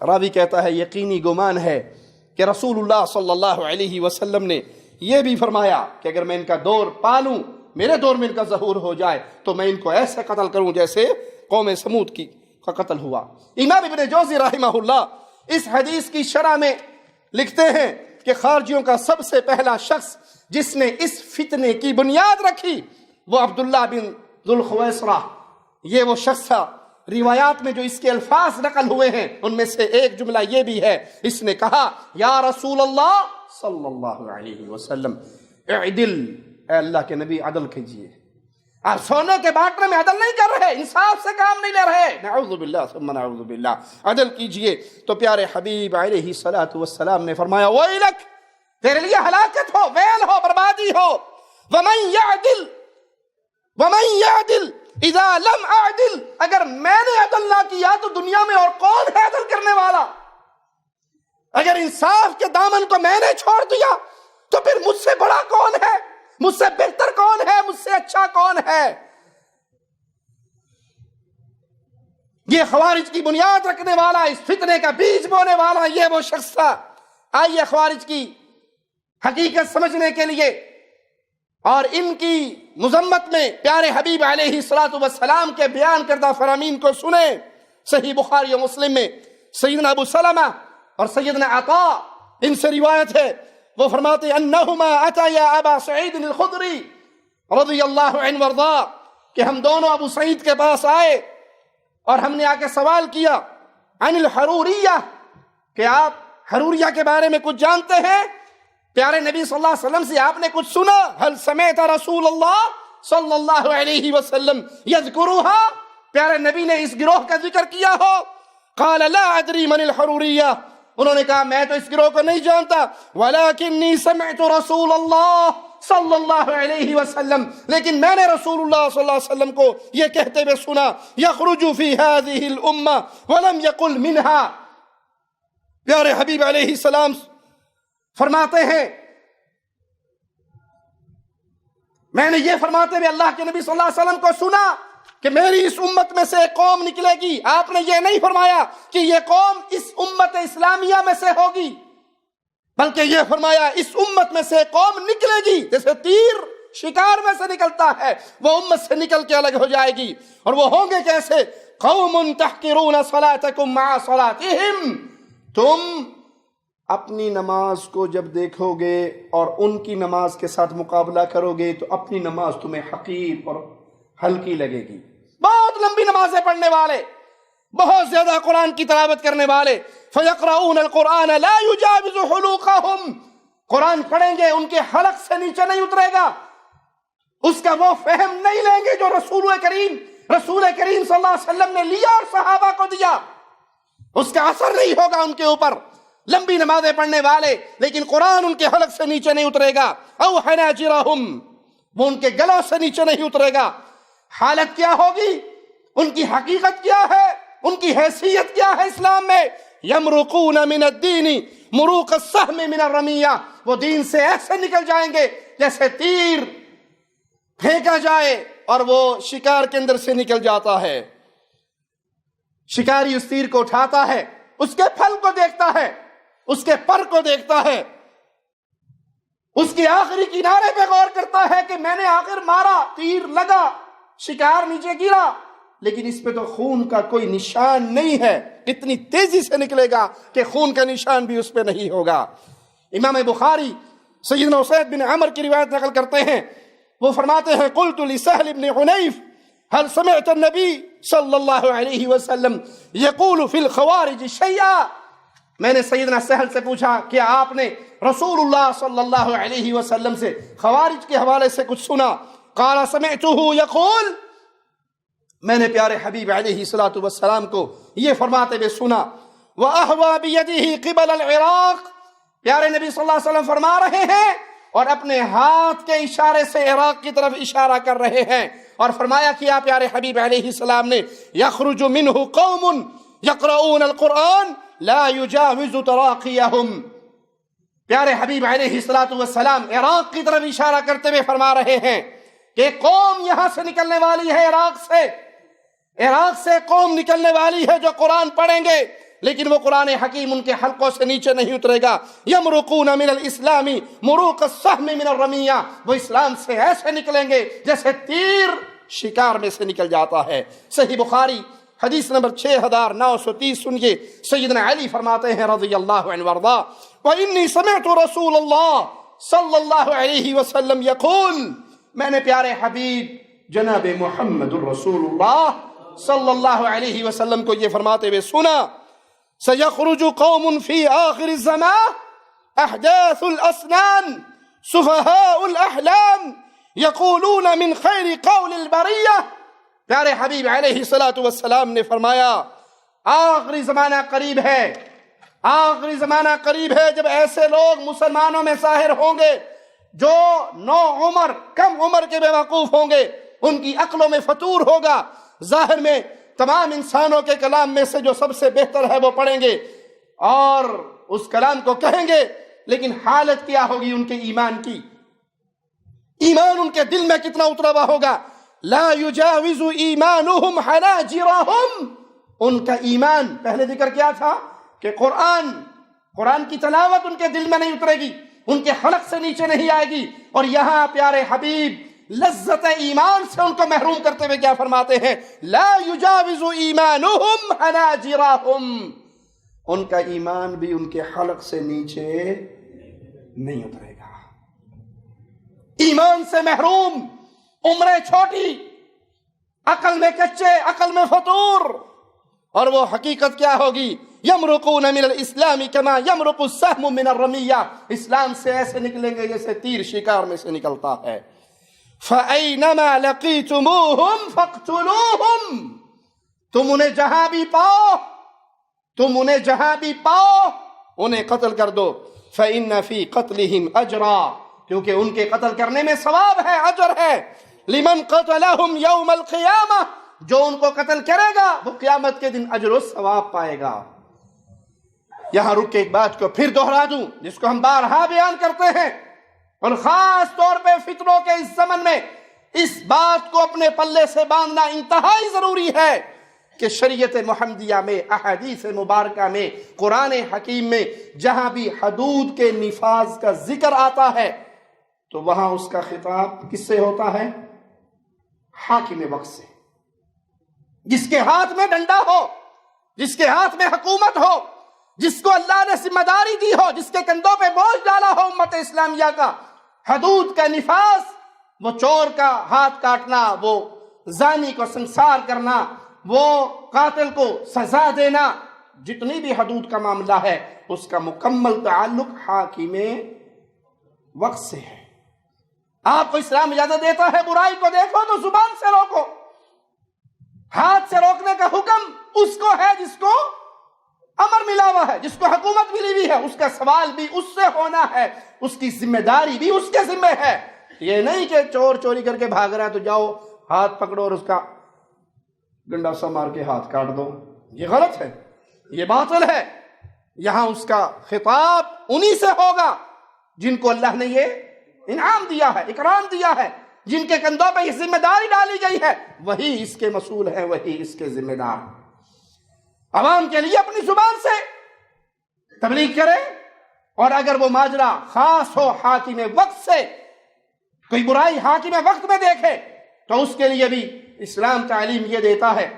[SPEAKER 3] راوی کہتا ہے یقینی گمان ہے کہ رسول اللہ صلی اللہ علیہ وسلم نے یہ بھی فرمایا کہ اگر میں ان کا دور پالوں, میرے دور میں ان کا ظہور ہو جائے تو میں ان کو ایسے قتل کروں جیسے قوم ثمود کا قتل ہوا. امام ابن جوزی رحمہ اللہ اس حدیث کی شرح میں لکھتے ہیں کہ خارجیوں کا سب سے پہلا شخص جس نے اس فتنے کی بنیاد رکھی وہ عبداللہ بن ذوالخویصرہ, یہ وہ شخص تھا. روایات میں جو اس کے الفاظ نقل ہوئے ہیں ان میں سے ایک جملہ یہ بھی ہے, اس نے کہا یا رسول اللہ صلی اللہ علیہ وسلم اعدل, اے اللہ کے نبی عدل کیجئے. آپ سونے کے بانٹنے میں عدل نہیں کر رہے, انصاف سے کام نہیں لے رہے, نعوذ باللہ ثم نعوذ باللہ, عدل کیجئے. تو پیارے حبیب علیہ الصلوۃ والسلام نے فرمایا ویلک, تیرے لیے ہلاکت ہو, ویل ہو, بربادی ہو. ومن یعدل اذا لم اعدل, اگر میں نے عدل نہ کیا تو دنیا میں اور کون ہے عدل کرنے والا. اگر انصاف کے دامن کو میں نے چھوڑ دیا تو پھر مجھ سے بڑا کون ہے, مجھ سے بہتر کون ہے, مجھ سے اچھا کون ہے. یہ خوارج کی بنیاد رکھنے والا, اس فتنے کا بیج بونے والا یہ وہ شخص تھا. آئیے خوارج کی حقیقت سمجھنے کے لیے اور ان کی مذمت میں پیارے حبیب علیہ الصلوۃ والسلام کے بیان کردہ فرامین کو سنیں. صحیح بخاری و مسلم میں سیدنا ابو سلمہ اور سیدنا عطاء ان سے روایت ہے, وہ فرماتے انہما اتیا ابا سعید الخدری رضی اللہ عنہ وارضاہ, کہ ہم دونوں ابو سعید کے پاس آئے اور ہم نے آ کے سوال کیا عن الحروریہ, کہ آپ حروریہ کے بارے میں کچھ جانتے ہیں؟ پیارے نبی صلی اللہ علیہ وسلم سے آپ نے کچھ سنا؟ هل سمعت رسول اللہ صلی اللہ علیہ وسلم یذکرها, پیارے نبی نے اس گروہ کا ذکر کیا ہو؟ قال لا ادری من الحروریہ, انہوں نے کہا میں تو اس گروہ کو نہیں جانتا. ولکنی سمعت رسول اللہ صلی اللہ علیہ وسلم, لیکن میں نے رسول اللہ صلی اللہ علیہ وسلم کو یہ کہتے ہوئے سنا یخرج فی هذه الامہ ولم یقل منها. پیارے حبیب علیہ السلام فرماتے ہیں میں نے یہ فرماتے ہوئے اللہ کے نبی صلی اللہ علیہ وسلم کو سنا کہ میری اس امت میں سے ایک قوم نکلے گی. آپ نے یہ نہیں فرمایا کہ یہ قوم اس امت اسلامیہ میں سے ہوگی, بلکہ یہ فرمایا اس امت میں سے قوم نکلے گی جیسے تیر شکار میں سے نکلتا ہے, وہ امت سے نکل کے الگ ہو جائے گی. اور وہ ہوں گے کیسے؟ قوم تحقرون صلاتکم مع صلاتہم, تم اپنی نماز کو جب دیکھو گے اور ان کی نماز کے ساتھ مقابلہ کرو گے تو اپنی نماز تمہیں حقیر اور ہلکی لگے گی. بہت لمبی نمازیں پڑھنے والے, بہت زیادہ قرآن کی تلاوت کرنے والے, فَيَقْرَؤُونَ الْقُرْآنَ لَا يُجَاوِزُ حُلُوقَهُمْ, قرآن پڑھیں گے ان کے حلق سے نیچے نہیں اترے گا, اس کا وہ فہم نہیں لیں گے جو رسول کریم صلی اللہ علیہ وسلم نے لیا اور صحابہ کو دیا, اس کا اثر نہیں ہوگا ان کے اوپر. لمبی نمازیں پڑھنے والے لیکن قرآن ان کے حلق سے نیچے نہیں اترے گا. او حناجرہم, وہ ان کے گلوں سے نیچے نہیں اترے گا. حالت کیا ہوگی, ان کی حقیقت کیا ہے, ان کی حیثیت کیا ہے اسلام میں؟ یمرقون من الدین مروق السهم من الرمیہ, وہ دین سے ایسے نکل جائیں گے جیسے تیر پھینکا جائے اور وہ شکار کے اندر سے نکل جاتا ہے. شکاری اس تیر کو اٹھاتا ہے, اس کے پھل کو دیکھتا ہے, اس کے پر کو دیکھتا ہے, اس کی آخری کنارے پہ غور کرتا ہے کہ میں نے آخر مارا, تیر لگا, شکار نیچے گرا, لیکن اس پہ تو خون کا کوئی نشان نہیں ہے، اتنی تیزی سے نکلے گا کہ خون کا نشان بھی اس پہ نہیں ہوگا۔ امام بخاری سیدنا اسید بن عمر کی روایت نقل کرتے ہیں، وہ فرماتے ہیں قلت لسہل بن حنیف هل سمعت النبی صلی اللہ علیہ وسلم یقول فی الخوارج شیئا، میں نے سیدنا سہل سے پوچھا کہ آپ نے رسول اللہ صلی اللہ علیہ وسلم سے خوارج کے حوالے سے کچھ سنا؟ قال سمعته یقول، میں نے پیارے حبیب علیہ السلام کو یہ فرماتے ہوئے سنا۔ وَأَهْوَى بِيَدِهِ قِبَلَ الْعِرَاقِ، پیارے نبی صلی اللہ علیہ وسلم فرما رہے ہیں اور اپنے ہاتھ کے اشارے سے عراق کی طرف اشارہ کر رہے ہیں، اور فرمایا کیا پیارے حبیب علیہ السلام نے يَخْرُجُ مِنْهُ قَوْمٌ يَقْرَؤُونَ الْقُرْآنَ لَا يُجَاوِزُ تَرَاقِيَهُمْ، پیارے حبیب علیہ السلام عراق کی طرف اشارہ کرتے ہوئے فرما رہے ہیں کہ قوم یہاں سے نکلنے والی ہے، عراق سے قوم نکلنے والی ہے جو قرآن پڑھیں گے، لیکن وہ قرآن حکیم ان کے حلقوں سے نیچے نہیں اترے گا۔ یمرقون من الاسلام مروق السهم من الرمیہ، وہ اسلام سے ایسے نکلیں گے جیسے تیر شکار میں سے نکل جاتا ہے۔ صحیح بخاری حدیث نمبر 6930 سنیے، سیدنا علی فرماتے ہیں رضی اللہ عنہ وارضا، وانی سمعت رسول اللہ صلی اللہ علیہ وسلم یقول، میں نے پیارے حبیب جناب محمد الرسول اللہ صلی اللہ علیہ وسلم کو یہ فرماتے ہوئے سنا، سَيَخْرُجُ قَوْمٌ فِي آخِرِ الزَّمَانِ أَحْدَاثُ الْأَسْنَانِ سُفَهَاءُ الْأَحْلَامِ يَقُولُونَ مِنْ خَيْرِ قَوْلِ الْبَرِيَّةِ، پیارے حبیب علیہ السلام نے فرمایا آخری زمانہ قریب ہے، آخری زمانہ قریب ہے جب ایسے لوگ مسلمانوں میں ظاہر ہوں گے جو نو عمر کم عمر کے بیوقوف ہوں گے، ان کی عقلوں میں فطور ہوگا، ظاہر میں تمام انسانوں کے کلام میں سے جو سب سے بہتر ہے وہ پڑھیں گے اور اس کلام کو کہیں گے، لیکن حالت کیا ہوگی ان کے ایمان کی؟ ایمان ان کے دل میں کتنا اترا ہوا ہوگا؟ لا یجاوز ایمانہم حناجرہم، ان کا ایمان، پہلے ذکر کیا تھا کہ قرآن کی تلاوت ان کے دل میں نہیں اترے گی، ان کے حلق سے نیچے نہیں آئے گی، اور یہاں پیارے حبیب لذت ایمان سے ان کو محروم کرتے ہوئے کیا فرماتے ہیں؟ لا یجاوز ایمانہم حناجرہم، ان کا ایمان بھی ان کے حلق سے نیچے نہیں اترے گا، ایمان سے محروم، عمریں چھوٹی، عقل میں کچے، عقل میں فطور، اور وہ حقیقت کیا ہوگی؟ یمرقون من الاسلام کما یمرق السهم من الرمیہ، اسلام سے ایسے نکلیں گے جیسے تیر شکار میں سے نکلتا ہے۔ فَأَيْنَمَا لَقِيتُمُوهُمْ فَاقْتُلُوهُمْ، تم انہیں جہاں بھی پاؤ انہیں قتل کر دو، فَإِنَّ فِي قَتْلِهِمْ أَجْرًا، کیونکہ ان کے قتل کرنے میں ثواب ہے، اجر ہے، لِمَنْ قَتَلَهُمْ يَوْمَ الْقِيَامَةِ، جو ان کو قتل کرے گا وہ قیامت کے دن اجر و ثواب پائے گا۔ یہاں رک کے ایک بات کو پھر دہرا دوں جس کو ہم بارہا بیان کرتے ہیں، اور خاص طور پہ فتنوں کے اس زمن میں اس بات کو اپنے پلے سے باندھنا انتہائی ضروری ہے کہ شریعت محمدیہ میں، احادیث مبارکہ میں، قرآن حکیم میں جہاں بھی حدود کے نفاذ کا ذکر آتا ہے تو وہاں اس کا خطاب کس سے ہوتا ہے؟ حاکم وقت سے، جس کے ہاتھ میں ڈنڈا ہو، جس کے ہاتھ میں حکومت ہو، جس کو اللہ نے ذمہ داری دی ہو، جس کے کندھوں پہ بوجھ ڈالا ہو امت اسلامیہ کا، حدود کا نفاذ، وہ چور کا ہاتھ کاٹنا، وہ زانی کو سنسار کرنا، وہ قاتل کو سزا دینا، جتنی بھی حدود کا معاملہ ہے اس کا مکمل تعلق حاکم وقت سے ہے۔ آپ کو اسلام اجازت دیتا ہے برائی کو دیکھو تو زبان سے روکو، ہاتھ سے روکنے کا حکم اس کو ہے جس کو امر ملا ہوا ہے، جس کو حکومت ملی ہوئی ہے، اس کا سوال بھی اس سے ہونا ہے، اس کی ذمہ داری بھی اس کے ذمہ ہے۔ یہ نہیں کہ چور چوری کر کے بھاگ رہا ہے تو جاؤ ہاتھ پکڑو اور اس کا گنڈا سا مار کے ہاتھ کاٹ دو، یہ غلط ہے، یہ باطل ہے۔ یہاں اس کا خطاب انہی سے ہوگا جن کو اللہ نے یہ انعام دیا ہے، اکرام دیا ہے، جن کے کندھوں پہ یہ ذمہ داری ڈالی گئی ہے، وہی اس کے مسئول ہیں، وہی اس کے ذمہ دار۔ عوام کے لیے اپنی زبان سے تبلیغ کرے، اور اگر وہ ماجرا خاص ہو حاکم وقت سے، کوئی برائی حاکم وقت میں دیکھے تو اس کے لیے بھی اسلام تعلیم یہ دیتا ہے،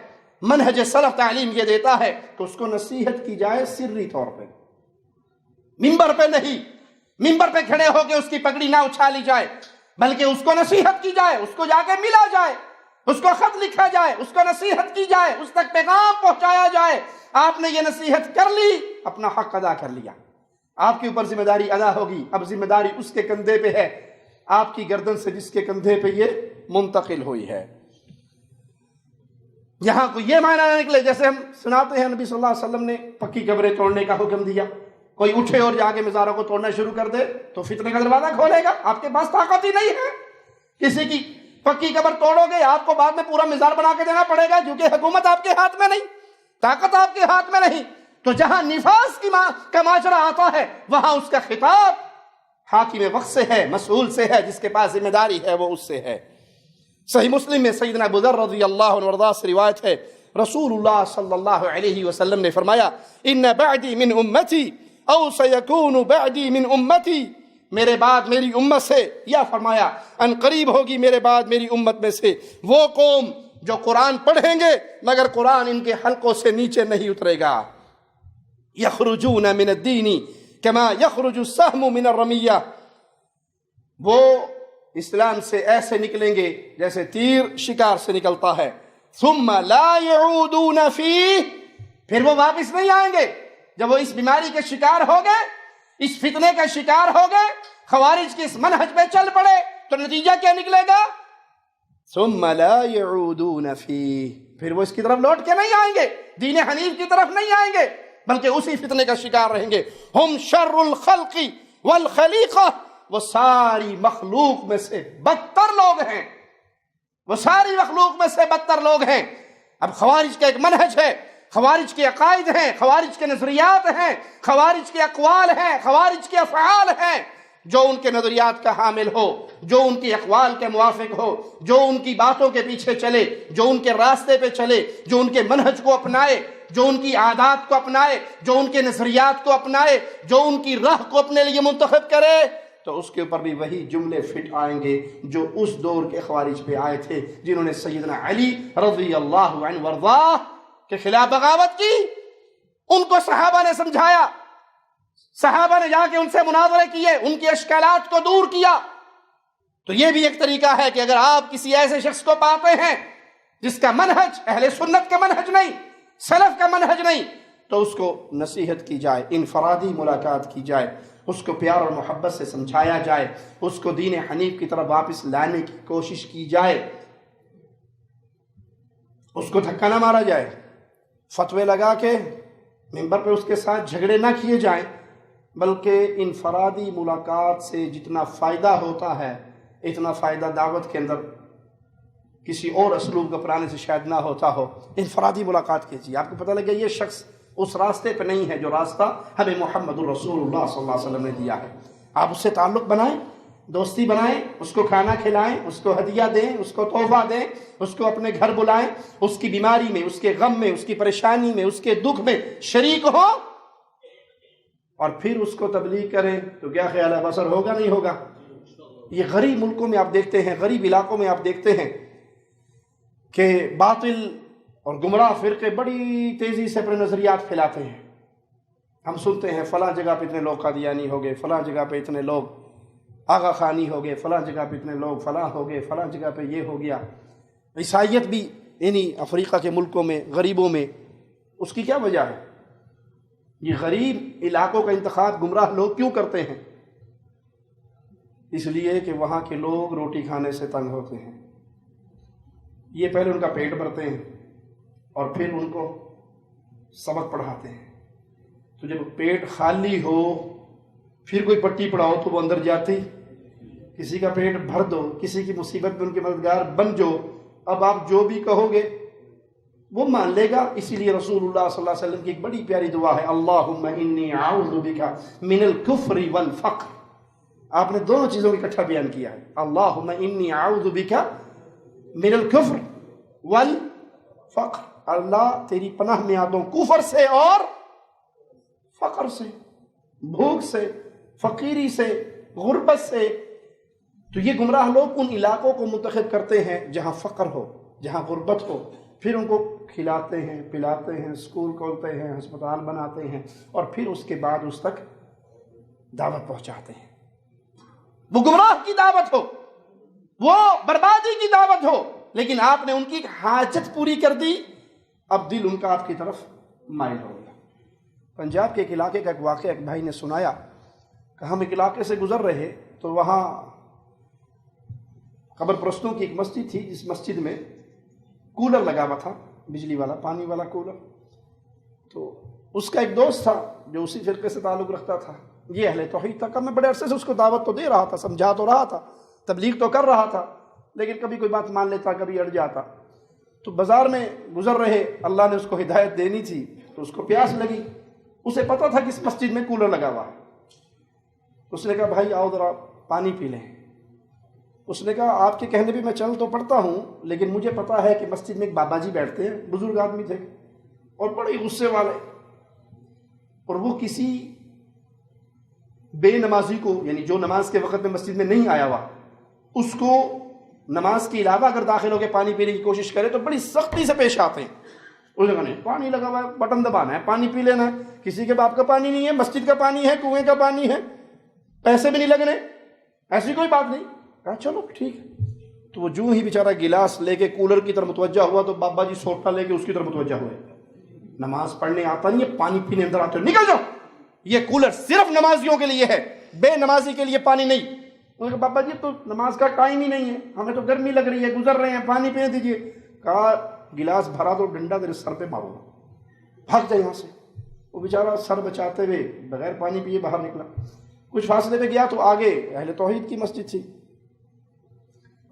[SPEAKER 3] منہج سلف تعلیم یہ دیتا ہے کہ اس کو نصیحت کی جائے سری طور پہ، ممبر پہ نہیں، ممبر پہ کھڑے ہو کے اس کی پگڑی نہ اچھالی جائے، بلکہ اس کو نصیحت کی جائے، اس کو جا کے ملا جائے، اس کو خط لکھا جائے، اس کو نصیحت کی جائے، اس تک پیغام پہنچایا جائے۔ آپ نے یہ نصیحت کر لی، اپنا حق ادا کر لیا، آپ کے اوپر ذمہ داری ادا ہوگی۔ اب ذمہ داری اس کے کندھے پہ ہے، آپ کی گردن سے جس کے کندھے پہ یہ منتقل ہوئی ہے۔ یہاں کو یہ معنی نہ نکلے جیسے ہم سناتے ہیں نبی صلی اللہ علیہ وسلم نے پکی قبریں توڑنے کا حکم دیا، کوئی اٹھے اور جا کے مزاروں کو توڑنا شروع کر دے تو فتنے کا دروازہ کھولے گا۔ آپ کے پاس طاقت ہی نہیں ہے، کسی کی پکی قبر توڑو گے آپ کو بعد میں پورا مزار بنا کے دینا پڑے گا، کیونکہ حکومت آپ کے ہاتھ میں نہیں، طاقت آپ کے ہاتھ میں نہیں۔ تو جہاں نفاذ کا معاشرہ آتا ہے وہاں اس کا خطاب حاکم وقت سے ہے، مسئول سے ہے، جس کے پاس ذمہ داری ہے وہ اس سے ہے۔ صحیح مسلم میں سیدنا ابو ذر رضی اللہ عنہ وارضاہ سے روایت ہے، رسول اللہ صلی اللہ علیہ وسلم نے فرمایا، ان بعدی من امتی او سیکون بعدی من امتی، میرے بعد میری امت سے، یا فرمایا ان قریب ہوگی میرے بعد میری امت میں سے وہ قوم جو قرآن پڑھیں گے مگر قرآن ان کے حلقوں سے نیچے نہیں اترے گا، یخرجون من الدین کما یخرج السهم من الرمیہ، وہ اسلام سے ایسے نکلیں گے جیسے تیر شکار سے نکلتا ہے، ثم لا يعودون فیہ، پھر وہ واپس نہیں آئیں گے۔ جب وہ اس بیماری کے شکار ہو گئے، اس فتنے کا شکار ہو گئے، خوارج کے اس منہج پہ چل پڑے، تو نتیجہ کیا نکلے گا؟ ثم لا يعودون فیہ، پھر وہ اس کی طرف لوٹ کے نہیں آئیں گے، دین حنیف کی طرف نہیں آئیں گے، بلکہ اسی فتنے کا شکار رہیں گے۔ ہم شر الخلق والخلیقہ، وہ ساری مخلوق میں سے بدتر لوگ ہیں، وہ ساری مخلوق میں سے بدتر لوگ ہیں۔ اب خوارج کا ایک منہج ہے، خوارج کے عقائد ہیں، خوارج کے نظریات ہیں، خوارج کے اقوال ہیں، خوارج کے افعال ہیں، جو ان کے نظریات کا حامل ہو، جو ان کی اقوال کے موافق ہو، جو ان کی باتوں کے پیچھے چلے، جو ان کے راستے پہ چلے، جو ان کے منہج کو اپنائے، جو ان کی عادات کو اپنائے، جو ان کے نظریات کو اپنائے، جو ان کی راہ کو اپنے لیے منتخب کرے، تو اس کے اوپر بھی وہی جملے فٹ آئیں گے جو اس دور کے خوارج پہ آئے تھے، جنہوں نے سیدنا علی رضی اللہ عنہ وارضاہ کے خلاف بغاوت کی۔ ان کو صحابہ نے سمجھایا، صحابہ نے جا کے ان سے مناظرے کیے، ان کی اشکالات کو دور کیا۔ تو یہ بھی ایک طریقہ ہے کہ اگر آپ کسی ایسے شخص کو پاتے ہیں جس کا منہج اہل سنت کا منہج نہیں، سلف کا منہج نہیں، تو اس کو نصیحت کی جائے، انفرادی ملاقات کی جائے، اس کو پیار اور محبت سے سمجھایا جائے، اس کو دین حنیف کی طرف واپس لانے کی کوشش کی جائے، اس کو دھکا نہ مارا جائے، فتوے لگا کے ممبر پہ اس کے ساتھ جھگڑے نہ کیے جائیں، بلکہ انفرادی ملاقات سے جتنا فائدہ ہوتا ہے اتنا فائدہ دعوت کے اندر کسی اور اسلوب کو اپنانے سے شاید نہ ہوتا ہو۔ انفرادی ملاقات کیجیے، آپ کو پتہ لگے یہ شخص اس راستے پہ نہیں ہے جو راستہ ہمیں محمد الرسول اللہ صلی اللہ علیہ وسلم نے دیا ہے۔ آپ اس سے تعلق بنائیں، دوستی بنائیں، اس کو کھانا کھلائیں، اس کو ہدیہ دیں، اس کو تحفہ دیں، اس کو اپنے گھر بلائیں، اس کی بیماری میں، اس کے غم میں، اس کی پریشانی میں، اس کے دکھ میں شریک ہو، اور پھر اس کو تبلیغ کریں۔ تو کیا خیال ہے، بسر ہوگا نہیں ہوگا؟ یہ غریب ملکوں میں آپ دیکھتے ہیں، غریب علاقوں میں آپ دیکھتے ہیں کہ باطل اور گمراہ فرقے بڑی تیزی سے اپنے نظریات پھیلاتے ہیں۔ ہم سنتے ہیں فلاں جگہ پہ اتنے لوگ قادیانی ہو گئے، فلاں جگہ پہ اتنے لوگ آغا خانی ہو گئے، فلاں جگہ پہ اتنے لوگ فلاں ہو گئے، فلاں جگہ پہ یہ ہو گیا۔ عیسائیت بھی انہی افریقہ کے ملکوں میں، غریبوں میں، اس کی کیا وجہ ہے؟ یہ غریب علاقوں کا انتخاب گمراہ لوگ کیوں کرتے ہیں؟ اس لیے کہ وہاں کے لوگ روٹی کھانے سے تنگ ہوتے ہیں، یہ پہلے ان کا پیٹ بھرتے ہیں اور پھر ان کو سبق پڑھاتے ہیں۔ تو جب پیٹ خالی ہو پھر کوئی پٹی پڑھاؤ تو وہ اندر جاتی، کسی کا پیٹ بھر دو، کسی کی مصیبت میں ان کے مددگار بن جو، اب آپ جو بھی کہو گے وہ مان لے گا۔ اسی لیے رسول اللہ صلی اللہ علیہ وسلم کی ایک بڑی پیاری دعا ہے، اللہم انی اعوذ بک من الکفر والفقر۔ آپ نے دونوں چیزوں کو اکٹھا بیان کیا ہے، اللہم انی اعوذ بک من الکفر والفقر، اللہ تیری پناہ میں آتا ہوں کفر سے اور فقر سے، بھوک سے، فقیری سے، غربت سے۔ تو یہ گمراہ لوگ ان علاقوں کو منتخب کرتے ہیں جہاں فقر ہو،
[SPEAKER 4] جہاں غربت ہو، پھر ان کو کھلاتے ہیں، پلاتے ہیں، اسکول کھولتے ہیں، ہسپتال بناتے ہیں، اور پھر اس کے بعد اس تک دعوت پہنچاتے ہیں۔
[SPEAKER 3] وہ گمراہ کی دعوت ہو، وہ بربادی کی دعوت ہو، لیکن آپ نے ان کی حاجت پوری کر دی،
[SPEAKER 4] اب دل ان کا آپ کی طرف مائل ہو گیا۔ پنجاب کے ایک علاقے کا ایک واقعہ ایک بھائی نے سنایا کہ ہم ایک علاقے سے گزر رہے تو وہاں قبر پرستوں کی ایک مسجد تھی، جس مسجد میں کولر لگا ہوا تھا، بجلی والا، پانی والا کولر۔ تو اس کا ایک دوست تھا جو اسی فرقے سے تعلق رکھتا تھا، یہ اہل توحید تھا۔ میں بڑے عرصے سے اس کو دعوت تو دے رہا تھا، سمجھا تو رہا تھا، تبلیغ تو کر رہا تھا، لیکن کبھی کوئی بات مان لیتا، کبھی اڑ جاتا۔ تو بازار میں گزر رہے، اللہ نے اس کو ہدایت دینی تھی تو اس کو پیاس لگی، اسے پتا تھا کہ اس مسجد میں کولر لگا ہوا ہے۔ اس نے کہا بھائی آؤ ذرا پانی پی لیں۔ اس نے کہا آپ کے کہنے بھی میں چل تو پڑتا ہوں، لیکن مجھے پتا ہے کہ مسجد میں ایک بابا جی بیٹھتے ہیں، بزرگ آدمی تھے اور بڑے غصے والے، اور وہ کسی بے نمازی کو، یعنی جو نماز کے وقت میں مسجد میں نہیں آیا ہوا، اس کو نماز کے علاوہ اگر داخل ہو کے پانی پینے کی کوشش کرے تو بڑی سختی سے پیش آتے ہیں۔ اس نے کہا نہیں، پانی لگا ہوا ہے، بٹن دبانا ہے، پانی پی لینا ہے، کسی کے باپ کا پانی نہیں ہے، مسجد کا پانی ہے، کنویں کا پانی ہے، پیسے بھی نہیں لگنے، ایسی کوئی بات نہیں۔ کہا چلو ٹھیک ہے۔ تو وہ جو ہی بیچارہ گلاس لے کے کولر کی طرف متوجہ ہوا تو بابا جی سوٹا لے کے اس کی طرف متوجہ ہوئے۔ نماز پڑھنے آتا نہیں ہے، پانی پینے اندر آتے ہو، نکل جاؤ، یہ کولر صرف نمازیوں کے لیے ہے، بے نمازی کے لیے پانی نہیں۔ انہوں نے کہا بابا جی تو نماز کا ٹائم ہی نہیں ہے، ہمیں تو گرمی لگ رہی ہے، گزر رہے ہیں، پانی پینے دیجیے۔ کہا گلاس بھرا تو ڈنڈا تیرے سر پہ ماروں گا، بھاگ جائے یہاں سے۔ وہ بیچارہ سر بچاتے ہوئے بغیر پانی پیے باہر نکلا۔ کچھ فاصلے پہ گیا تو آگے اہل توحید کی مسجد تھی۔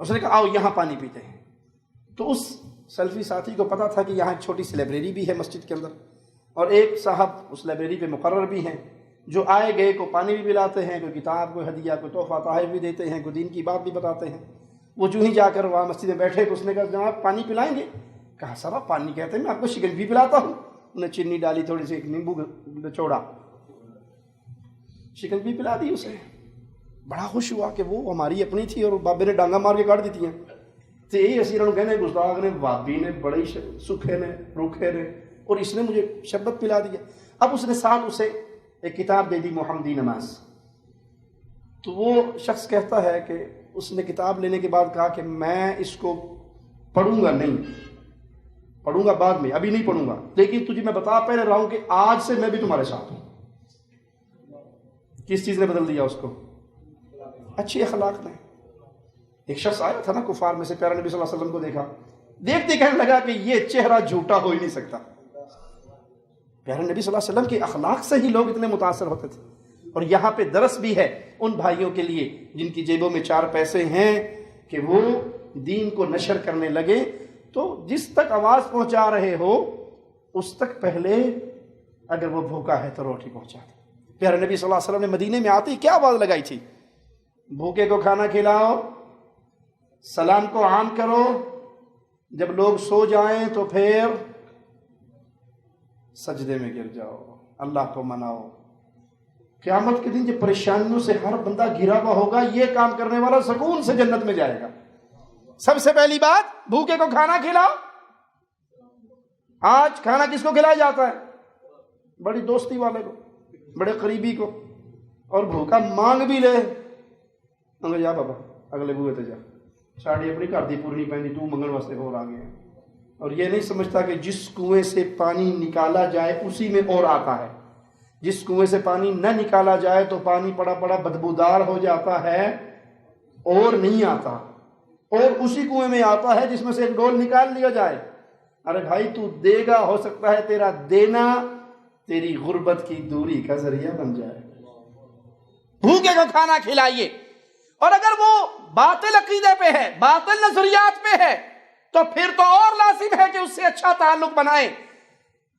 [SPEAKER 4] اس نے کہا آؤ یہاں پانی پیتے ہیں۔ تو اس سیلفی ساتھی کو پتا تھا کہ یہاں ایک چھوٹی سی لائبریری بھی ہے مسجد کے اندر، اور ایک صاحب اس لائبریری پہ مقرر بھی ہیں جو آئے گئے کو پانی بھی پلاتے ہیں، کوئی کتاب، کوئی ہدیہ، کوئی تحفہ تحائف بھی دیتے ہیں، کوئی دین کی بات بھی بتاتے ہیں۔ وہ جو ہی جا کر وہاں مسجد میں بیٹھے تو اس نے کہا جناب پانی پلائیں گے؟ کہا صاحب آپ پانی کہتے ہیں، میں آپ کو شکنجی پلاتا ہوں۔ انہوں نے چینی ڈالی، تھوڑی سی ایک نیمبو نچوڑا، شکنجی پلا دی اسے۔ بڑا خوش ہوا کہ وہ ہماری اپنی تھی اور بابے نے ڈانگا مار کے کاٹ دیتی ہیں۔ تو یہی اسیروں کہنے گستاخ نے، وابی نے، بڑے سکھے نے، روکھے نے، اور اس نے مجھے شربت پلا دیا۔ اب اس نے ساتھ اسے ایک کتاب دے دی، محمدی نماز۔ تو وہ شخص کہتا ہے کہ اس نے کتاب لینے کے بعد کہا کہ میں اس کو پڑھوں گا نہیں، پڑھوں گا بعد میں، ابھی نہیں پڑھوں گا، لیکن تجھے میں بتا پہلے رہا ہوں کہ آج سے میں بھی تمہارے ساتھ ہوں۔ کس چیز نے بدل دیا اس کو؟ اچھی اخلاق نے۔ ایک شخص آیا تھا نا کفار میں سے، پیارے نبی صلی اللہ علیہ وسلم کو دیکھا، دیکھتے کہنے لگا کہ یہ چہرہ جھوٹا ہو ہی نہیں سکتا۔ پیارے نبی صلی اللہ علیہ وسلم کے اخلاق سے ہی لوگ اتنے متاثر ہوتے تھے۔ اور یہاں پہ درس بھی ہے ان بھائیوں کے لیے جن کی جیبوں میں 4 پیسے ہیں کہ وہ دین کو نشر کرنے لگے، تو جس تک آواز پہنچا رہے ہو اس تک پہلے اگر وہ بھوکا ہے تو روٹی پہنچا دے۔ پیارے نبی صلی اللہ علیہ وسلم نے مدینے میں آتے ہی کیا آواز لگائی تھی؟ بھوکے کو کھانا کھلاؤ، سلام کو عام کرو، جب لوگ سو جائیں تو پھر سجدے میں گر جاؤ، اللہ کو مناؤ۔ قیامت کے دن جب پریشانیوں سے ہر بندہ گھرا ہوا ہوگا، یہ کام کرنے والا سکون سے جنت میں جائے گا۔ سب سے پہلی بات، بھوکے کو کھانا کھلاؤ۔ آج کھانا کس کو کھلایا جاتا ہے؟ بڑی دوستی والے کو، بڑے قریبی کو، اور بھوکا مانگ بھی لے، مگر جا بابا اگلے بوئے تے جا، ساڑی اپنی گھر دی پوری نہیں پہنی، تو منگل واسطے اور آ گئے۔ اور یہ نہیں سمجھتا کہ جس کنویں سے پانی نکالا جائے اسی میں اور آتا ہے، جس کنویں سے پانی نہ نکالا جائے تو پانی پڑا پڑا بدبودار ہو جاتا ہے اور نہیں آتا، اور اسی کنویں میں آتا ہے جس میں سے ایک ڈول نکال لیا جائے۔ ارے بھائی تو دے گا، ہو سکتا ہے تیرا دینا تیری غربت کی دوری کا ذریعہ بن جائے۔
[SPEAKER 3] بھوکے کو کھانا کھلائیے، اور اگر وہ باطل عقیدے پہ ہے، باطل نظریات پہ ہے، تو پھر تو اور لازم ہے کہ اس سے اچھا تعلق بنائیں،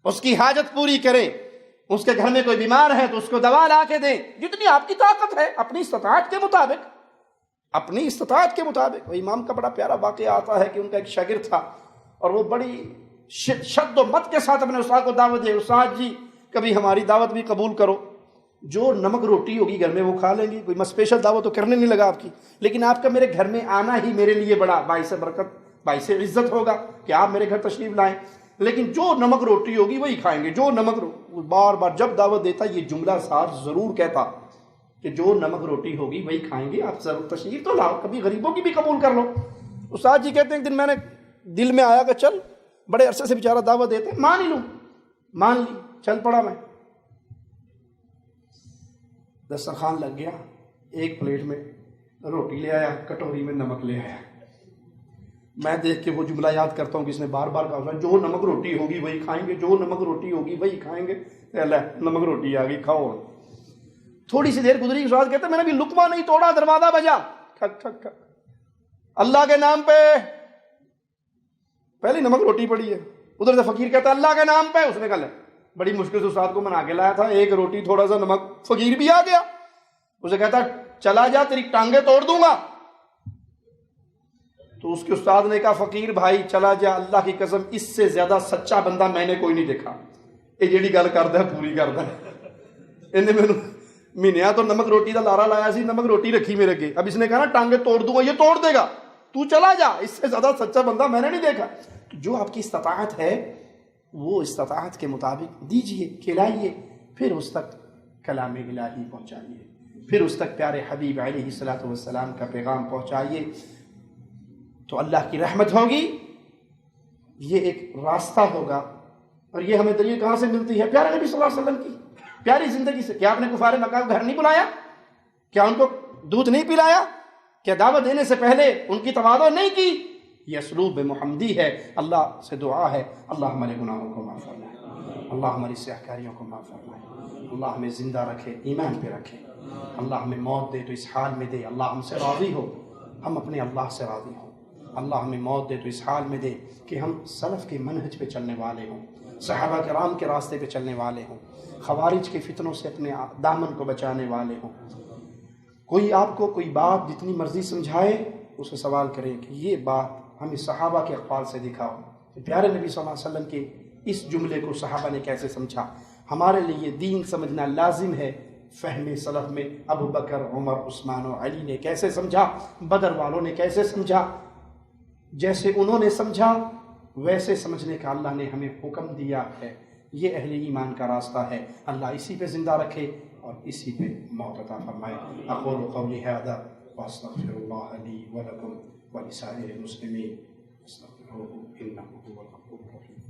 [SPEAKER 3] اس کی حاجت پوری کریں۔ اس کے گھر میں کوئی بیمار ہے تو اس کو دوا لا کے دیں، جتنی آپ کی طاقت ہے، اپنی استطاعت کے مطابق، اپنی استطاعت کے مطابق۔ وہ امام کا بڑا پیارا واقعہ آتا ہے کہ ان کا ایک شاگرد تھا اور وہ بڑی شد و مت کے ساتھ اپنے استاد کو دعوت دے، استاد جی کبھی ہماری دعوت بھی قبول کرو، جو نمک روٹی ہوگی گھر میں وہ کھا لیں گے، کوئی میں اسپیشل دعوت تو کرنے نہیں لگا آپ کی، لیکن آپ کا میرے گھر میں آنا ہی میرے لیے بڑا باعث برکت
[SPEAKER 4] باعث عزت ہوگا کہ آپ میرے گھر تشریف لائیں، لیکن جو نمک روٹی ہوگی وہی کھائیں گے، جو بار بار جب دعوت دیتا یہ جملہ ساتھ ضرور کہتا کہ جو نمک روٹی ہوگی وہی کھائیں گے، آپ ضرور تشریف تو لاؤ، کبھی غریبوں کی بھی قبول کر لو۔ استاد جی کہتے ہیں ایک دن میں نے دل میں آیا کہ چل، بڑے عرصے سے بیچارہ دعوت دیتے، مان ہی لوں، مان لی، چل پڑا میں۔ دسترخوان لگ گیا، ایک پلیٹ میں روٹی لے آیا، کٹوری میں نمک لے آیا۔ میں دیکھ کے وہ جملہ یاد کرتا ہوں کہ اس نے بار بار کہا جو نمک روٹی ہوگی وہی کھائیں گے، جو نمک روٹی ہوگی وہی کھائیں گے۔ اللہ نمک روٹی آ گئی، کھاؤ۔ تھوڑی سی دیر گزری، استاد کہتے میں نے بھی لقمہ نہیں توڑا، دروازہ بجا، ٹھک ٹھک ٹھک، اللہ کے نام پہ، پہلی نمک روٹی پڑی ہے۔ ادھر سے فقیر کہتا اللہ کے نام پہ، اس نے کہا بڑی مشکل سے استاد کو منا کے لایا تھا، ایک روٹی تھوڑا سا نمک، فقیر بھی آ گیا۔ اسے کہتا چلا جا تیری ٹانگیں توڑ دوں گا۔ تو اس کے استاد نے کہا فقیر بھائی چلا جا، اللہ کی قسم اس سے زیادہ سچا بندہ میں نے کوئی نہیں دیکھا، یہ جیڑی گل کردا ہے پوری کردا ہے۔ انہیں مینوں مہینیاں تو نمک روٹی دا لارا لایا سی، نمک روٹی رکھی میرے اگے، اب اس نے کہا نا ٹانگیں توڑ دوں گا، یہ توڑ دے گا، تو چلا جا، اس سے زیادہ سچا بندہ میں نے نہیں دیکھا۔ جو آپ کی استطاعت ہے وہ استطاعت کے مطابق دیجئے، کھلائیے، پھر اس تک کلام الہی پہنچائیے، پھر اس تک پیارے حبیب علیہ الصلوۃ والسلام کا پیغام پہنچائیے، تو اللہ کی رحمت ہوگی، یہ ایک راستہ ہوگا۔ اور یہ ہمیں دلیل کہاں سے ملتی ہے؟ پیارے نبی صلی اللہ علیہ وسلم کی پیاری زندگی سے۔ کیا آپ نے کفار مکہ کو گھر نہیں بلایا؟ کیا ان کو دودھ نہیں پلایا؟ کیا دعوت دینے سے پہلے ان کی تواضع نہیں کی؟ یہ اسلوب محمدی ہے۔ اللہ سے دعا ہے اللہ ہمارے گناہوں کو معاف فرمائے، اللہ ہماری سیاہکاریوں کو معاف فرمائے، اللہ ہمیں زندہ رکھے، ایمان پہ رکھے، اللہ ہمیں موت دے تو اس حال میں دے اللہ ہم سے راضی ہو، ہم اپنے اللہ سے راضی ہوں۔ اللہ ہمیں موت دے تو اس حال میں دے کہ ہم سلف کے منہج پہ چلنے والے ہوں، صحابہ کرام کے راستے پہ چلنے والے ہوں، خوارج کے فتنوں سے اپنے دامن کو بچانے والے ہوں۔ کوئی آپ کو کوئی بات جتنی مرضی سمجھائے، اسے سوال کرے کہ یہ بات ہمیں صحابہ کے اقوال سے دکھاؤ، پیارے نبی صلی اللہ علیہ وسلم کے اس جملے کو صحابہ نے کیسے سمجھا۔ ہمارے لیے دین سمجھنا لازم ہے، فہم سلف میں ابو بکر، عمر، عثمان و علی نے کیسے سمجھا، بدر والوں نے کیسے سمجھا، جیسے انہوں نے سمجھا ویسے سمجھنے کا اللہ نے ہمیں حکم دیا ہے۔ یہ اہل ایمان کا راستہ ہے، اللہ اسی پہ زندہ رکھے اور اسی پہ موت عطا فرمائے۔ اقول قولی ھذا واستغفر اللہ لی ولکم ولسائر المسلمین، استغفروہ انہ هو الغفور الرحیم۔